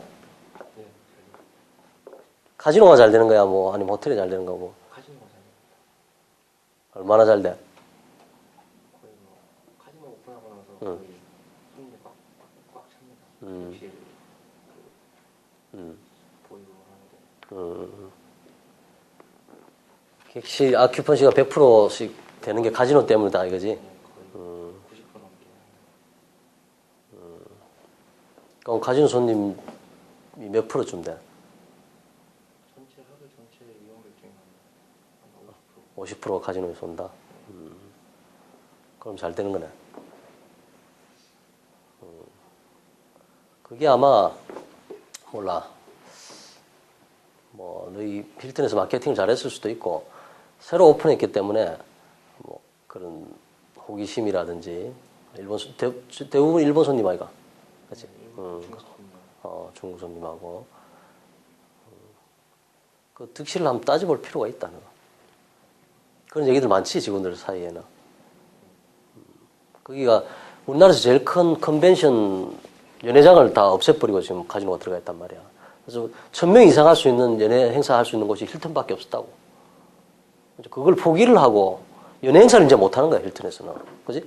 카지노가 잘 되는 거야, 뭐 아니면 호텔이 잘 되는 거고. 카지노가 잘 됩니다. 얼마나 잘 돼? 거의 뭐 카지노 오픈하고 나서 응. 거의 손님이 꽉 찹니다. 객실 보이고 하는데. 객실 아큐펀시가 100%씩 되는 게 카지노 때문이다 이거지. 네, 거의 90% 넘게. 그럼 카지노 손님이 몇 프로쯤 돼? 전체 하루 전체 이용객 중에 한 50%. 50%가 카지노에 쏜다. 그럼 잘 되는 거네. 그게 아마 몰라. 뭐 너희 힐튼에서 마케팅을 잘했을 수도 있고 새로 오픈했기 때문에 뭐 그런 호기심이라든지 대부분 일본 손님 아이가, 그렇지? 중국 손님하고 그 득실을 한번 따져볼 필요가 있다. 그런 얘기들 많지 직원들 사이에는. 거기가 우리나라에서 제일 큰 컨벤션 연회장을 다 없애버리고 지금 카지노가 들어가 있단 말이야. 그래서 1000명 이상 할 수 있는 연예 행사 할 수 있는 곳이 힐튼밖에 없었다고. 그걸 포기를 하고 연예 행사를 이제 못 하는 거야 힐튼에서는, 그지?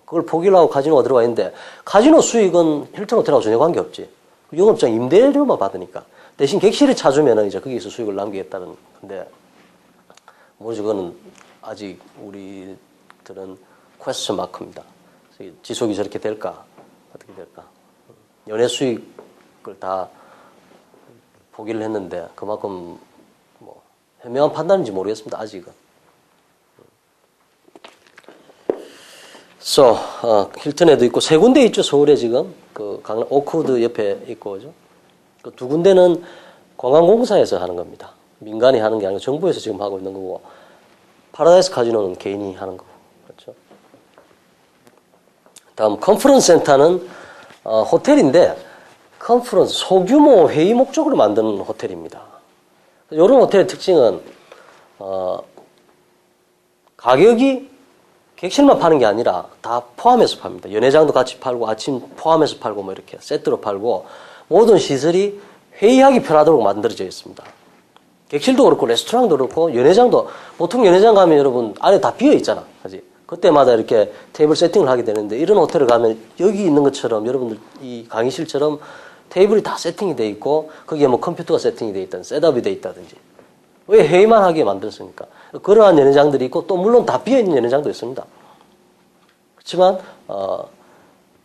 그걸 포기를 하고 카지노가 들어가 있는데 카지노 수익은 힐튼 호텔하고 전혀 관계 없지. 영업장 임대료만 받으니까 대신 객실을 찾으면은 이제 거기서 수익을 남기겠다는 건데 뭐지 그거는 아직 우리들은 퀘스천 마크입니다. 지속이 저렇게 될까 어떻게 될까? 연예 수익을 다 포기를 했는데 그만큼 뭐 현명한 판단인지 모르겠습니다. 아직은. 힐튼에도 있고 세 군데 있죠. 서울에 지금 그 강남 오크우드 옆에 있고 그죠. 그 두 군데는 관광공사에서 하는 겁니다. 민간이 하는 게 아니고 정부에서 지금 하고 있는 거고 파라다이스 카지노는 개인이 하는 거고 그렇죠. 다음 컨퍼런스 센터는 호텔인데 컨퍼런스 소규모 회의 목적으로 만드는 호텔입니다. 이런 호텔의 특징은 가격이 객실만 파는 게 아니라 다 포함해서 팝니다. 연회장도 같이 팔고 아침 포함해서 팔고 뭐 이렇게 세트로 팔고 모든 시설이 회의하기 편하도록 만들어져 있습니다. 객실도 그렇고 레스토랑도 그렇고 연회장도 보통 연회장 가면 여러분 안에 다 비어 있잖아. 그지? 그때마다 이렇게 테이블 세팅을 하게 되는데 이런 호텔을 가면 여기 있는 것처럼 여러분들 이 강의실처럼 테이블이 다 세팅이 돼 있고 거기에 뭐 컴퓨터가 세팅이 돼 있다든지 셋업이 돼 있다든지 왜 회의만 하게 만들었습니까? 그러한 연회장들이 있고 또 물론 다 비어있는 연회장도 있습니다. 그렇지만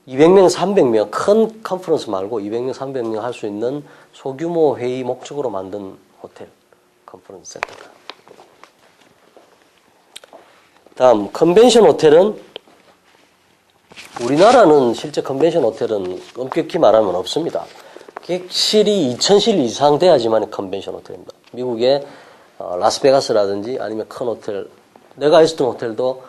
200명, 300명 큰 컨퍼런스 말고 200명, 300명 할 수 있는 소규모 회의 목적으로 만든 호텔 컨퍼런스 센터가. 다음 컨벤션 호텔은 우리나라는 실제 컨벤션 호텔은 엄격히 말하면 없습니다. 객실이 2000실 이상 돼야지만 컨벤션 호텔입니다. 미국의 라스베가스라든지 아니면 큰 호텔, 내가 있었던 호텔도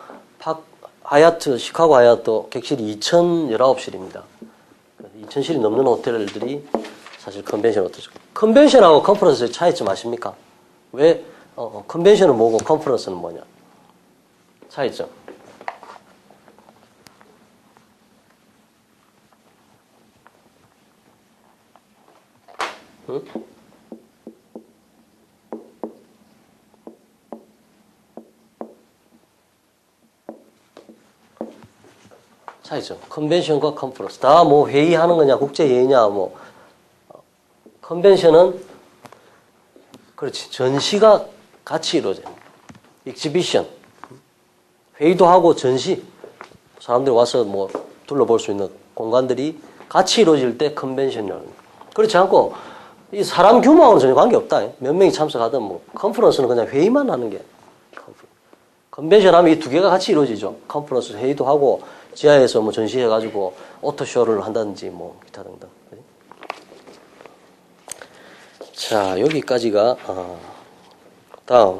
하얏트, 시카고 하얏트 객실이 2,019실입니다. 2,000실이 넘는 호텔들이 사실 컨벤션 호텔이죠. 컨벤션하고 컨퍼런스의 차이점 아십니까? 왜 컨벤션은 뭐고 컨퍼런스는 뭐냐? 차이점. 응? 차이죠. 컨벤션과 컨퍼런스. 다 뭐 회의하는 거냐, 국제 회의냐, 뭐. 컨벤션은, 그렇지. 전시가 같이 이루어져요. 익지비션. 회의도 하고 전시. 사람들이 와서 뭐 둘러볼 수 있는 공간들이 같이 이루어질 때 컨벤션이라는 거예요. 그렇지 않고, 이 사람 규모하고는 전혀 관계없다. 몇 명이 참석하든 뭐, 컨퍼런스는 그냥 회의만 하는 게. 컨벤션 하면 이 두 개가 같이 이루어지죠. 컨퍼런스 회의도 하고, 지하에서 뭐 전시해가지고 오토쇼를 한다든지 뭐 기타 등등. 자, 여기까지가 다음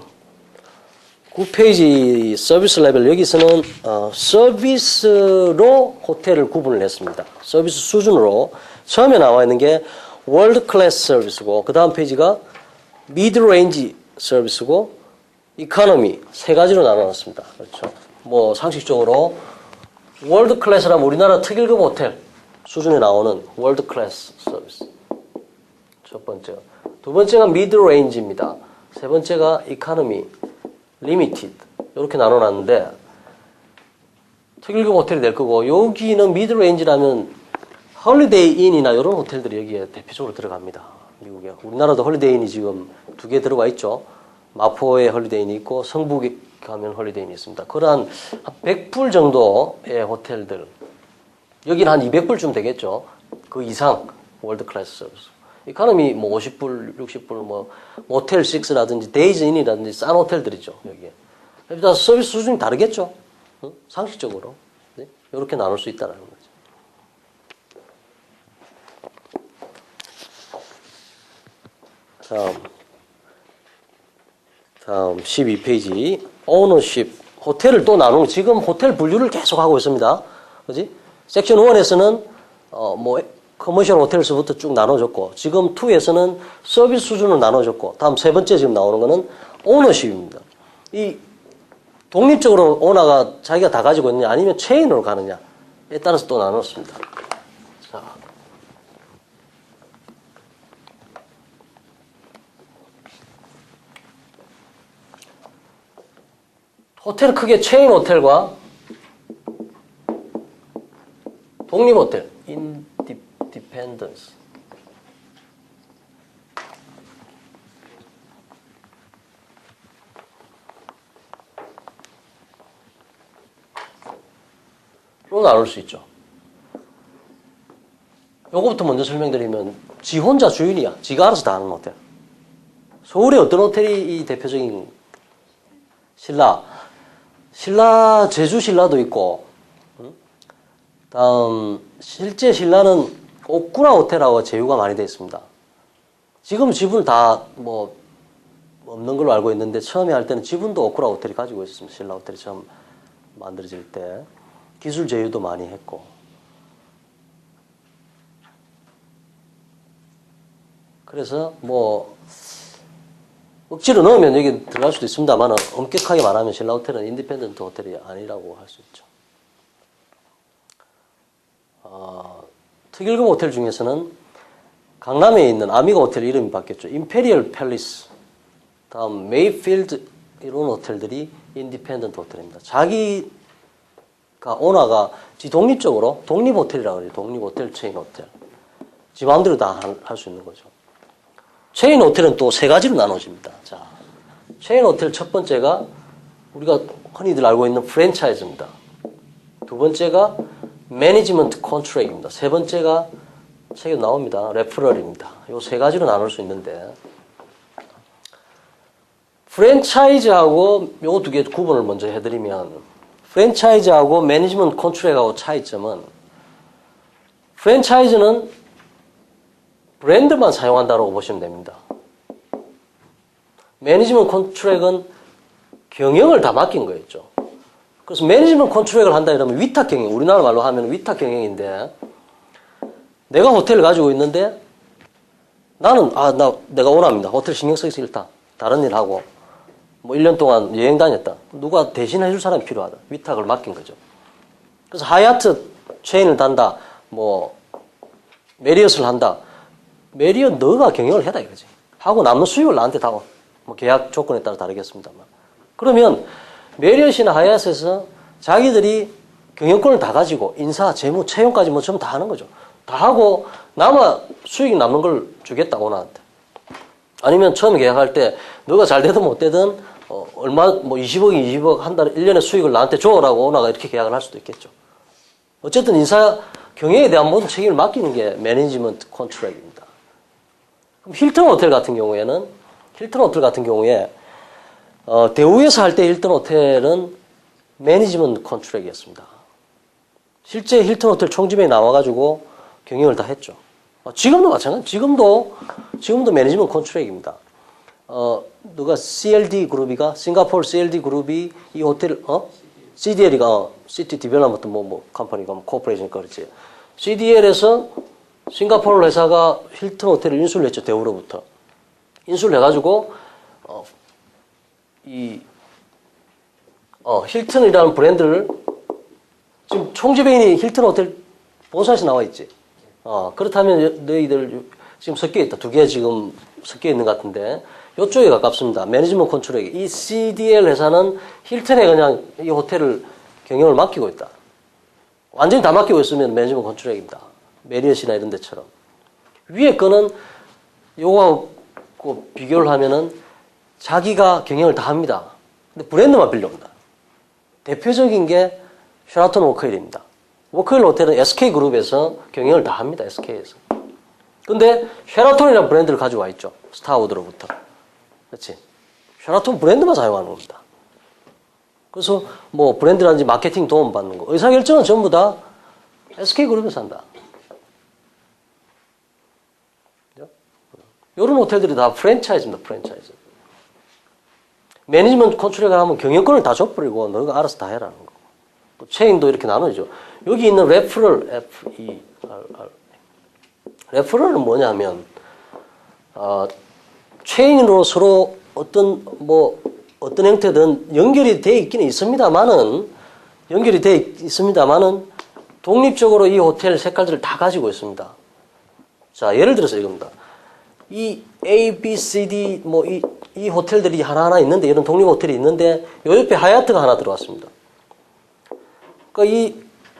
9페이지 서비스 레벨. 여기서는 서비스로 호텔을 구분을 했습니다. 서비스 수준으로 처음에 나와 있는 게 월드 클래스 서비스고, 그 다음 페이지가 미드 레인지 서비스고, 이코노미 세 가지로 나눠놨습니다. 그렇죠. 뭐 상식적으로 월드 클래스라면 우리나라 특일급 호텔 수준에 나오는 월드 클래스 서비스. 첫 번째가. 두 번째가 미드 레인지입니다. 세 번째가 이코노미, 리미티드. 이렇게 나눠놨는데, 특일급 호텔이 될 거고, 여기는 미드 레인지라면 홀리데이 인이나 이런 호텔들이 여기에 대표적으로 들어갑니다. 미국에. 우리나라도 홀리데이 인이 지금 2개 들어와 있죠. 마포에 홀리데이 인이 있고, 성북에 가면 홀리데이 인이 있습니다. 그런 한 100불 정도의 호텔들. 여기는 한 200불쯤 되겠죠. 그 이상 월드 클래스 서비스. 이코노미 뭐 50불, 60불, 뭐 모텔 6라든지 데이즈 인이라든지 싼 호텔들이죠. 여기에. 일단 서비스 수준이 다르겠죠. 응? 상식적으로. 네? 이렇게 나눌 수 있다는 거죠. 다음 12페이지. 오너십. 호텔을 또 나누는, 지금 호텔 분류를 계속 하고 있습니다. 그지? 섹션 1에서는, 커머셜 호텔에서부터 쭉 나눠줬고, 지금 2에서는 서비스 수준을 나눠줬고, 다음 세 번째 지금 나오는 거는 오너십입니다. 이, 독립적으로 오너가 자기가 다 가지고 있느냐, 아니면 체인으로 가느냐에 따라서 또 나눴습니다. 자. 호텔은 크게 체인 호텔과 독립 호텔, 인디펜던스. 로 나눌 수 있죠. 요거부터 먼저 설명드리면, 지 혼자 주인이야. 지가 알아서 다 하는 호텔. 서울에 어떤 호텔이 대표적인 신라, 제주 신라도 있고, 다음, 실제 신라는 옥구라 호텔하고 제휴가 많이 되어 있습니다. 지금 지분을 다 뭐, 없는 걸로 알고 있는데, 처음에 할 때는 지분도 옥구라 호텔이 가지고 있었습니다. 신라 호텔이 처음 만들어질 때. 기술 제휴도 많이 했고. 그래서 뭐, 억지로 넣으면 여기 들어갈 수도 있습니다만, 엄격하게 말하면 신라 호텔은 인디펜던트 호텔이 아니라고 할 수 있죠. 특일급 호텔 중에서는 강남에 있는 아미가 호텔 이름이 바뀌었죠. 임페리얼 팰리스, 다음 메이필드, 이런 호텔들이 인디펜던트 호텔입니다. 자기가 오너가 독립적으로 독립 호텔이라고 그래요. 독립 호텔, 체인 호텔. 지 마음대로 다 할 수 있는 거죠. 체인 호텔은 또 세 가지로 나눠집니다. 자, 체인 호텔 첫 번째가 우리가 흔히들 알고 있는 프랜차이즈입니다. 두 번째가 매니지먼트 컨트랙입니다. 세 번째가 책에 나옵니다. 레퍼럴입니다. 이 세 가지로 나눌 수 있는데, 프랜차이즈하고 요 두 개 구분을 먼저 해드리면, 프랜차이즈하고 매니지먼트 컨트랙하고 차이점은, 프랜차이즈는 브랜드만 사용한다고 보시면 됩니다. 매니지먼트 컨트랙은 경영을 다 맡긴 거였죠. 그래서 매니지먼트 컨트랙을 한다 이러면 위탁 경영, 우리나라 말로 하면 위탁 경영인데, 내가 호텔을 가지고 있는데 나는 내가 오랍니다. 호텔 신경 쓰기 싫다. 다른 일 하고 뭐 1년 동안 여행 다녔다. 누가 대신해 줄 사람이 필요하다. 위탁을 맡긴 거죠. 그래서 하얏트 체인을 단다. 뭐 메리엇을 한다. 메리엇 너가 경영을 해라 이거지. 하고 남는 수익을 나한테 다 뭐 계약 조건에 따라 다르겠습니다만. 그러면 메리엇이나 하얏트에서 자기들이 경영권을 다 가지고 인사, 재무, 채용까지 뭐 전부 다 하는 거죠. 다 하고 수익이 남는 걸 주겠다 오너한테. 아니면 처음에 계약할 때 너가 잘 되든 못 되든 얼마 뭐 20억 한 달에 1년에 수익을 나한테 줘라고 오너가 이렇게 계약을 할 수도 있겠죠. 어쨌든 인사 경영에 대한 모든 책임을 맡기는 게 매니지먼트 컨트랙입니다. 그럼 힐튼 호텔 같은 경우에 대우에서 할 때 힐튼 호텔은 매니지먼트 컨트랙이었습니다. 실제 힐튼 호텔 총지배에 나와가지고 경영을 다 했죠. 지금도 마찬가지. 지금도 매니지먼트 컨트랙입니다. 누가 CLD 그룹이가 싱가포르 CLD 그룹이 이 호텔 CDL이가 시티 디벨롭먼트 뭐 컴퍼니가 뭐 코퍼레이션이니까 그렇지. CDL에서 싱가포르 회사가 힐튼 호텔을 인수를 했죠. 대우로부터. 인수를 해가지고 힐튼이라는 브랜드를 지금 총지배인이 힐튼 호텔 본사에서 나와 있지. 그렇다면 너희들 지금 섞여 있다. 두 개 지금 섞여 있는 것 같은데 이쪽에 가깝습니다. 매니지먼트 컨트롤. 이 CDL 회사는 힐튼에 그냥 이 호텔을 경영을 맡기고 있다. 완전히 다 맡기고 있으면 매니지먼트 컨트롤입니다. 메리엇이나 이런 데처럼. 위에 거는 요거하고 비교를 하면은 자기가 경영을 다 합니다. 근데 브랜드만 빌려온다. 대표적인 게 쉐라톤 워커힐입니다. 워커힐 호텔은 SK그룹에서 경영을 다 합니다. SK에서. 근데 쉐라톤이라는 브랜드를 가지고 와 있죠. 스타워드로부터. 그렇지? 쉐라톤 브랜드만 사용하는 겁니다. 그래서 뭐 브랜드라든지 마케팅 도움 받는 거. 의사결정은 전부 다 SK그룹에서 한다. 이런 호텔들이 다 프랜차이즈입니다. 프랜차이즈. 매니지먼트 컨트롤을 하면 경영권을 다 줘버리고 너가 알아서 다 해라는 거. 또 체인도 이렇게 나누죠. 여기 있는 레퍼럴, F-E-R-R. 레퍼럴은 뭐냐면 체인으로 서로 어떤 형태든 연결이 돼 있기는 있습니다만은 독립적으로 이 호텔 색깔들을 다 가지고 있습니다. 자, 예를 들어서 이겁니다. 이 A, B, C, D 이 호텔들이 하나하나 있는데 이런 독립 호텔이 있는데 요 옆에 하얏트가 하나 들어왔습니다. 그러니까 이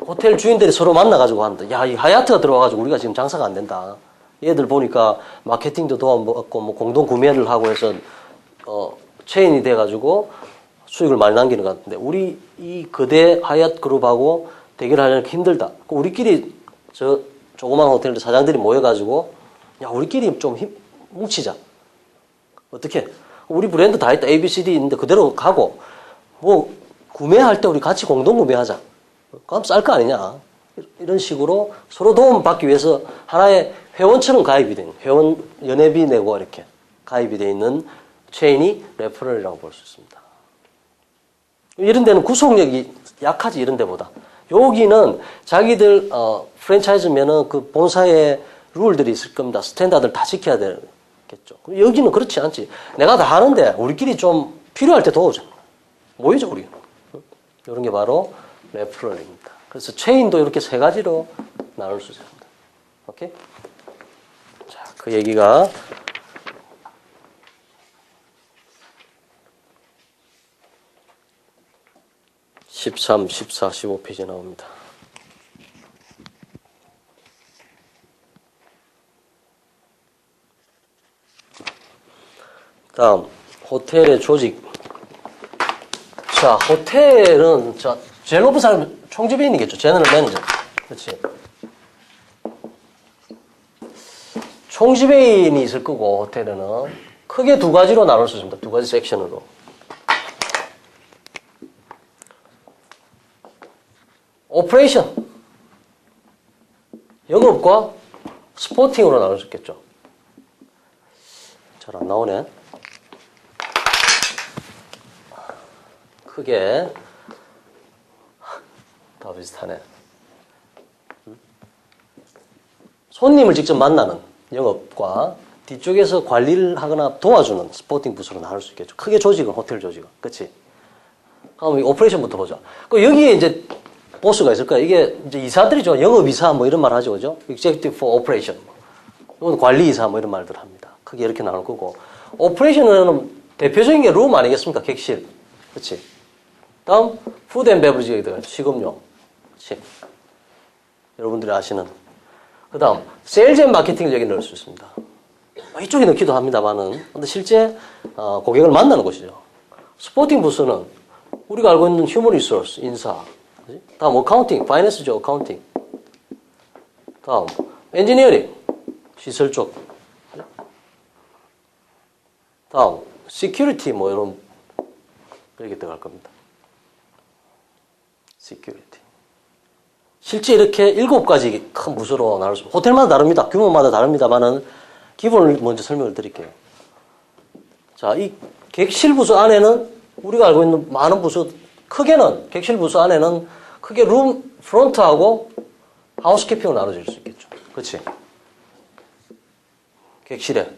호텔 주인들이 서로 만나가지고 합니다. 야, 이 하얏트가 들어와가지고 우리가 지금 장사가 안 된다. 얘들 보니까 마케팅도 도와먹고 뭐 공동 구매를 하고 해서 체인이 돼가지고 수익을 많이 남기는 것 같은데 우리 이 거대 하얏트 그룹하고 대결하려니까 힘들다. 우리끼리 저 조그만 호텔 사장들이 모여가지고 야, 우리끼리 좀 뭉치자. 어떻게? 우리 브랜드 다 있다. A, B, C, D 있는데 그대로 가고 뭐 구매할 때 우리 같이 공동 구매하자. 그럼 쌀 거 아니냐. 이런 식으로 서로 도움받기 위해서 하나의 회원처럼 가입이 된 회원 연회비 내고 이렇게 가입이 되어 있는 체인이 레퍼럴이라고 볼 수 있습니다. 이런 데는 구속력이 약하지 이런 데보다. 여기는 자기들 프랜차이즈면은 그 본사의 룰들이 있을 겁니다. 스탠다드를 다 지켜야 되겠죠. 여기는 그렇지 않지. 내가 다 하는데 우리끼리 좀 필요할 때 도와줘. 모이죠 우리. 이런 게 바로 레퍼럴입니다. 그래서 체인도 이렇게 세 가지로 나눌 수 있습니다. 오케이? 자, 그 얘기가 13, 14, 15페이지에 나옵니다. 다음 호텔의 조직. 자, 호텔은 제일 높은 사람은 총지배인이겠죠. 제너럴 매니저. 그렇지. 총지배인이 있을 거고 호텔에는 크게 두 가지로 나눌 수 있습니다. 두 가지 섹션으로. 오퍼레이션. 영업과 스포팅으로 나눌 수 있겠죠. 잘 안 나오네. 크게 다 비슷하네. 손님을 직접 만나는 영업과 뒤쪽에서 관리를 하거나 도와주는 스포팅 부서로 나눌 수 있겠죠. 크게 조직은 호텔 조직은. 그치? 그럼 오퍼레이션부터 보자. 그 여기에 이제 보스가 있을 거야. 이게 이제 이사들이죠. 영업이사 뭐 이런 말 하죠. 그죠? Executive for Operation. 이건 관리이사 뭐 이런 말들 합니다. 크게 이렇게 나눌 거고. 오퍼레이션은 대표적인 게 룸 아니겠습니까? 객실. 그치? 다음, 푸드 앤 베브리지, 식음료. 그치? 여러분들이 아시는. 그 다음, 세일즈 앤 마케팅을 여기 넣을 수 있습니다. 이쪽에 넣기도 합니다만은. 근데 실제, 고객을 만나는 곳이죠. 스포팅 부스는 우리가 알고 있는 휴먼 리소스, 인사. 그치? 다음, 어카운팅, 파이낸스죠, 어카운팅. 다음, 엔지니어링, 시설 쪽. 그치? 다음, 시큐리티, 뭐, 이런, 이렇게 들어갈 겁니다. 시큐리티. 실제 이렇게 7가지 큰 부서로 나눌 수, 호텔마다 다릅니다. 규모마다 다릅니다만은, 기본을 먼저 설명을 드릴게요. 자, 이 객실 부서 안에는, 우리가 알고 있는 많은 부서, 크게는, 객실 부서 안에는, 크게 룸, 프론트하고, 하우스키핑으로 나눠질 수 있겠죠. 그렇지? 객실에.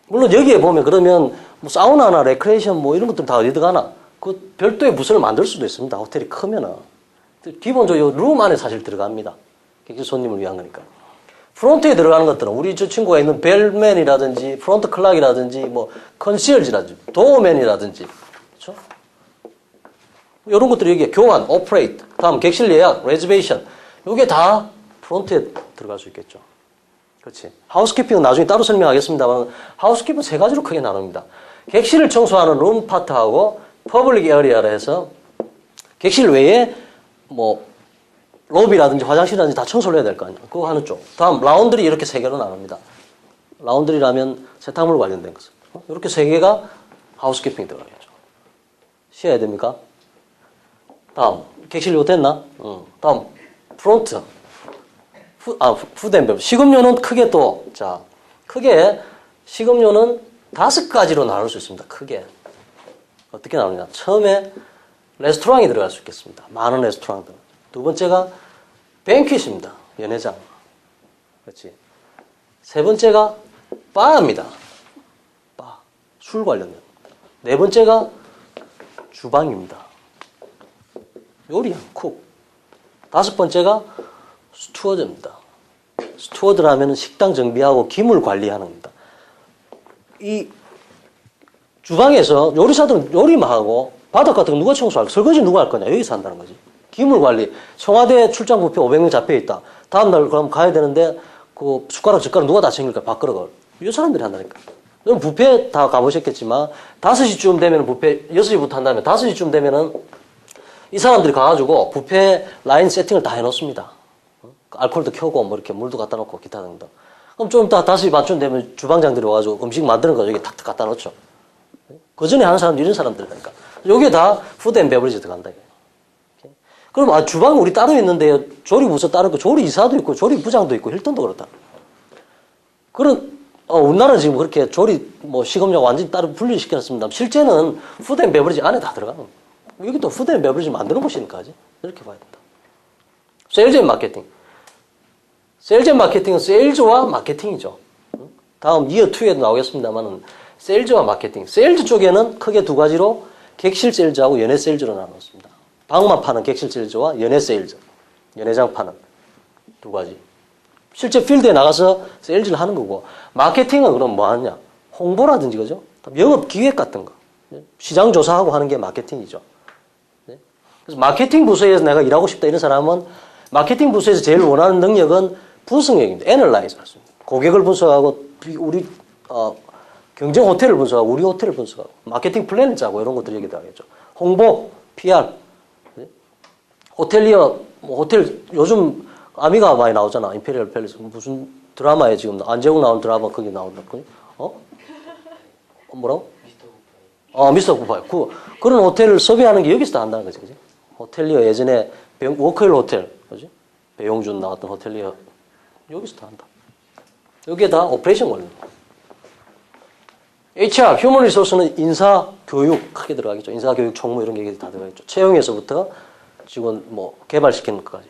물론 여기에 보면 그러면 뭐 사우나나 레크레이션 뭐 이런 것들 다 어디 들어가나? 그 별도의 부서를 만들 수도 있습니다. 호텔이 크면은. 기본적으로 룸 안에 사실 들어갑니다. 객실 손님을 위한 거니까. 프론트에 들어가는 것들은 우리 저 친구가 있는 벨맨이라든지 프론트 클락이라든지 뭐 컨시얼지라든지 도어맨이라든지 그렇죠? 이런 것들이 여기에 교환, 오퍼레이트, 다음 객실 예약, 레저베이션 이게 다 프론트에 들어갈 수 있겠죠. 그렇지. 하우스키핑은 나중에 따로 설명하겠습니다만 하우스키핑은 3가지로 크게 나눕니다. 객실을 청소하는 룸 파트하고 퍼블릭 에어리아라 해서 객실 외에 뭐 로비라든지 화장실이라든지 다 청소를 해야 될 거 아니야. 그거 하는 쪽. 다음 라운드리 이렇게 3개로 나눕니다. 라운드리라면 세탁물 관련된 것을. 이렇게 3개가 하우스키핑이 들어가겠죠. 쉬어야 됩니까? 다음 객실 이거 됐나? 다음 프론트. 푸드 앤 베브리지. 식음료는 크게 또, 자, 크게 식음료는 5가지로 나눌 수 있습니다. 크게. 어떻게 나누냐. 처음에 레스토랑이 들어갈 수 있겠습니다. 많은 레스토랑들. 두 번째가 뱅퀴트입니다. 연회장. 그렇지. 세 번째가 바입니다. 바. 술 관련된. 네 번째가 주방입니다. 요리야, 쿡. 5번째가 스튜어드입니다. 스튜어드라면 식당 정비하고 기물 관리하는 겁니다. 이 주방에서 요리사들은 요리만 하고 바닥 같은 거 누가 청소할, 설거지 누가 할 거냐? 여기서 한다는 거지. 기물 관리. 청와대 출장 뷔페 500명 잡혀 있다. 다음날 그럼 가야 되는데 그 숟가락 젓가락 누가 다 챙길까? 밥그릇을. 이 사람들이 한다니까. 여러분 뷔페 다 가보셨겠지만 5시쯤 되면 뷔페 6시부터 한다면 5시쯤 되면은 이 사람들이 가가지고 뷔페 라인 세팅을 다 해놓습니다. 알코올도 켜고 뭐 이렇게 물도 갖다 놓고 기타 등등. 그럼 좀 이따 5시 반쯤 되면 주방장들이 와가지고 음식 만드는 거 여기 탁탁 갖다 놓죠. 그 전에 하는 사람들 이런 사람들이니까. 여기에 다 푸드 앤 베브리지 들어간다. 그럼 주방이 우리 따로 있는데 조리부서 따로 있고 조리이사도 있고 조리부장도 있고 힐턴도 그렇다. 그런 우리나라는 지금 그렇게 조리 뭐 식음료 완전히 따로 분리시켜놨습니다. 실제는 푸드 앤 베브리지 안에 다 들어가는 거예요. 여기 또 푸드 앤 베브리지 만드는 곳이니까지 이렇게 봐야 된다. 세일즈 앤 마케팅. 세일즈 앤 마케팅은 세일즈와 마케팅이죠. 다음 이어 2에도 나오겠습니다만은 세일즈와 마케팅. 세일즈 쪽에는 크게 2가지로 객실 세일즈하고 연회 세일즈로 나눴습니다. 방만 파는 객실 세일즈와 연회 세일즈. 연회장 파는 2가지. 실제 필드에 나가서 세일즈를 하는 거고 마케팅은 그럼 뭐 하느냐? 홍보라든지 그죠? 영업 기획 같은 거. 시장 조사하고 하는 게 마케팅이죠. 그래서 마케팅 부서에서 내가 일하고 싶다 이런 사람은 마케팅 부서에서 제일 원하는 능력은 분석력입니다. 애널라이즈 할 수 있습니다. 고객을 분석하고 우리 경쟁 호텔을 분석하고 우리 호텔을 분석하고 마케팅 플랜을 짜고 이런 것들이 여기 들어가겠죠. 홍보, PR, 호텔리어, 뭐 호텔 요즘 아미가 많이 나오잖아. 임페리얼 팰리스 무슨 드라마에 지금 안재욱 나온 드라마 거기 나온다. 뭐라고? 미스터 구파이. 그런 호텔을 섭외하는 게 여기서 다 한다는 거지, 그지? 호텔리어 예전에 워크힐 호텔, 그지? 배용준 나왔던 호텔리어 여기서 다 한다. 여기에 다 오퍼레이션 관련. HR, 휴먼 리소스는 인사, 교육 크게 들어가겠죠. 인사, 교육, 총무 이런 얘기 다 들어가겠죠. 채용에서부터 직원 뭐 개발시키는 것까지.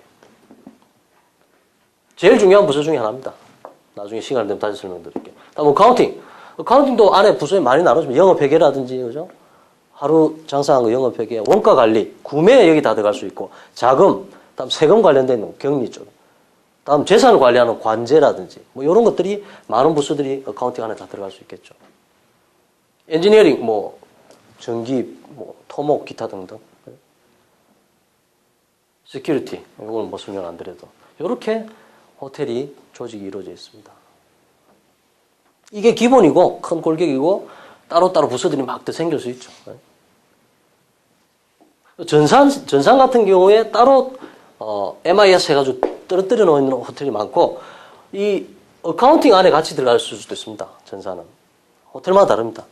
제일 중요한 부서 중에 하나입니다. 나중에 시간 되면 다시 설명드릴게요. 다음 어카운팅. 어카운팅도 안에 부서에 많이 나눠집니다. 영업회계라든지, 그죠? 하루 장사한 거 영업회계, 원가 관리, 구매 여기 다 들어갈 수 있고, 자금, 다음 세금 관련된 격리 쪽, 다음 재산을 관리하는 관제라든지, 뭐 이런 것들이 많은 부서들이 어카운팅 안에 다 들어갈 수 있겠죠. 엔지니어링, 뭐 전기, 뭐 토목, 기타 등등. 시큐리티, 이건 뭐 설명 안 드려도 이렇게 호텔이 조직이 이루어져 있습니다. 이게 기본이고 큰 골격이고 따로따로 부서들이 막 더 생길 수 있죠. 전산 같은 경우에 따로 MIS 해가지고 떨어뜨려 놓는 호텔이 많고 이 어카운팅 안에 같이 들어갈 수도 있습니다. 전산은 호텔마다 다릅니다.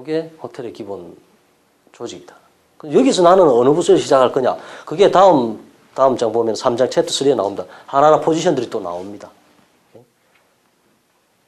이게 호텔의 기본 조직이다. 여기서 나는 어느 부서에서 시작할 거냐? 그게 다음 장 보면 3장 챕터 3에 나옵니다. 하나하나 포지션들이 또 나옵니다.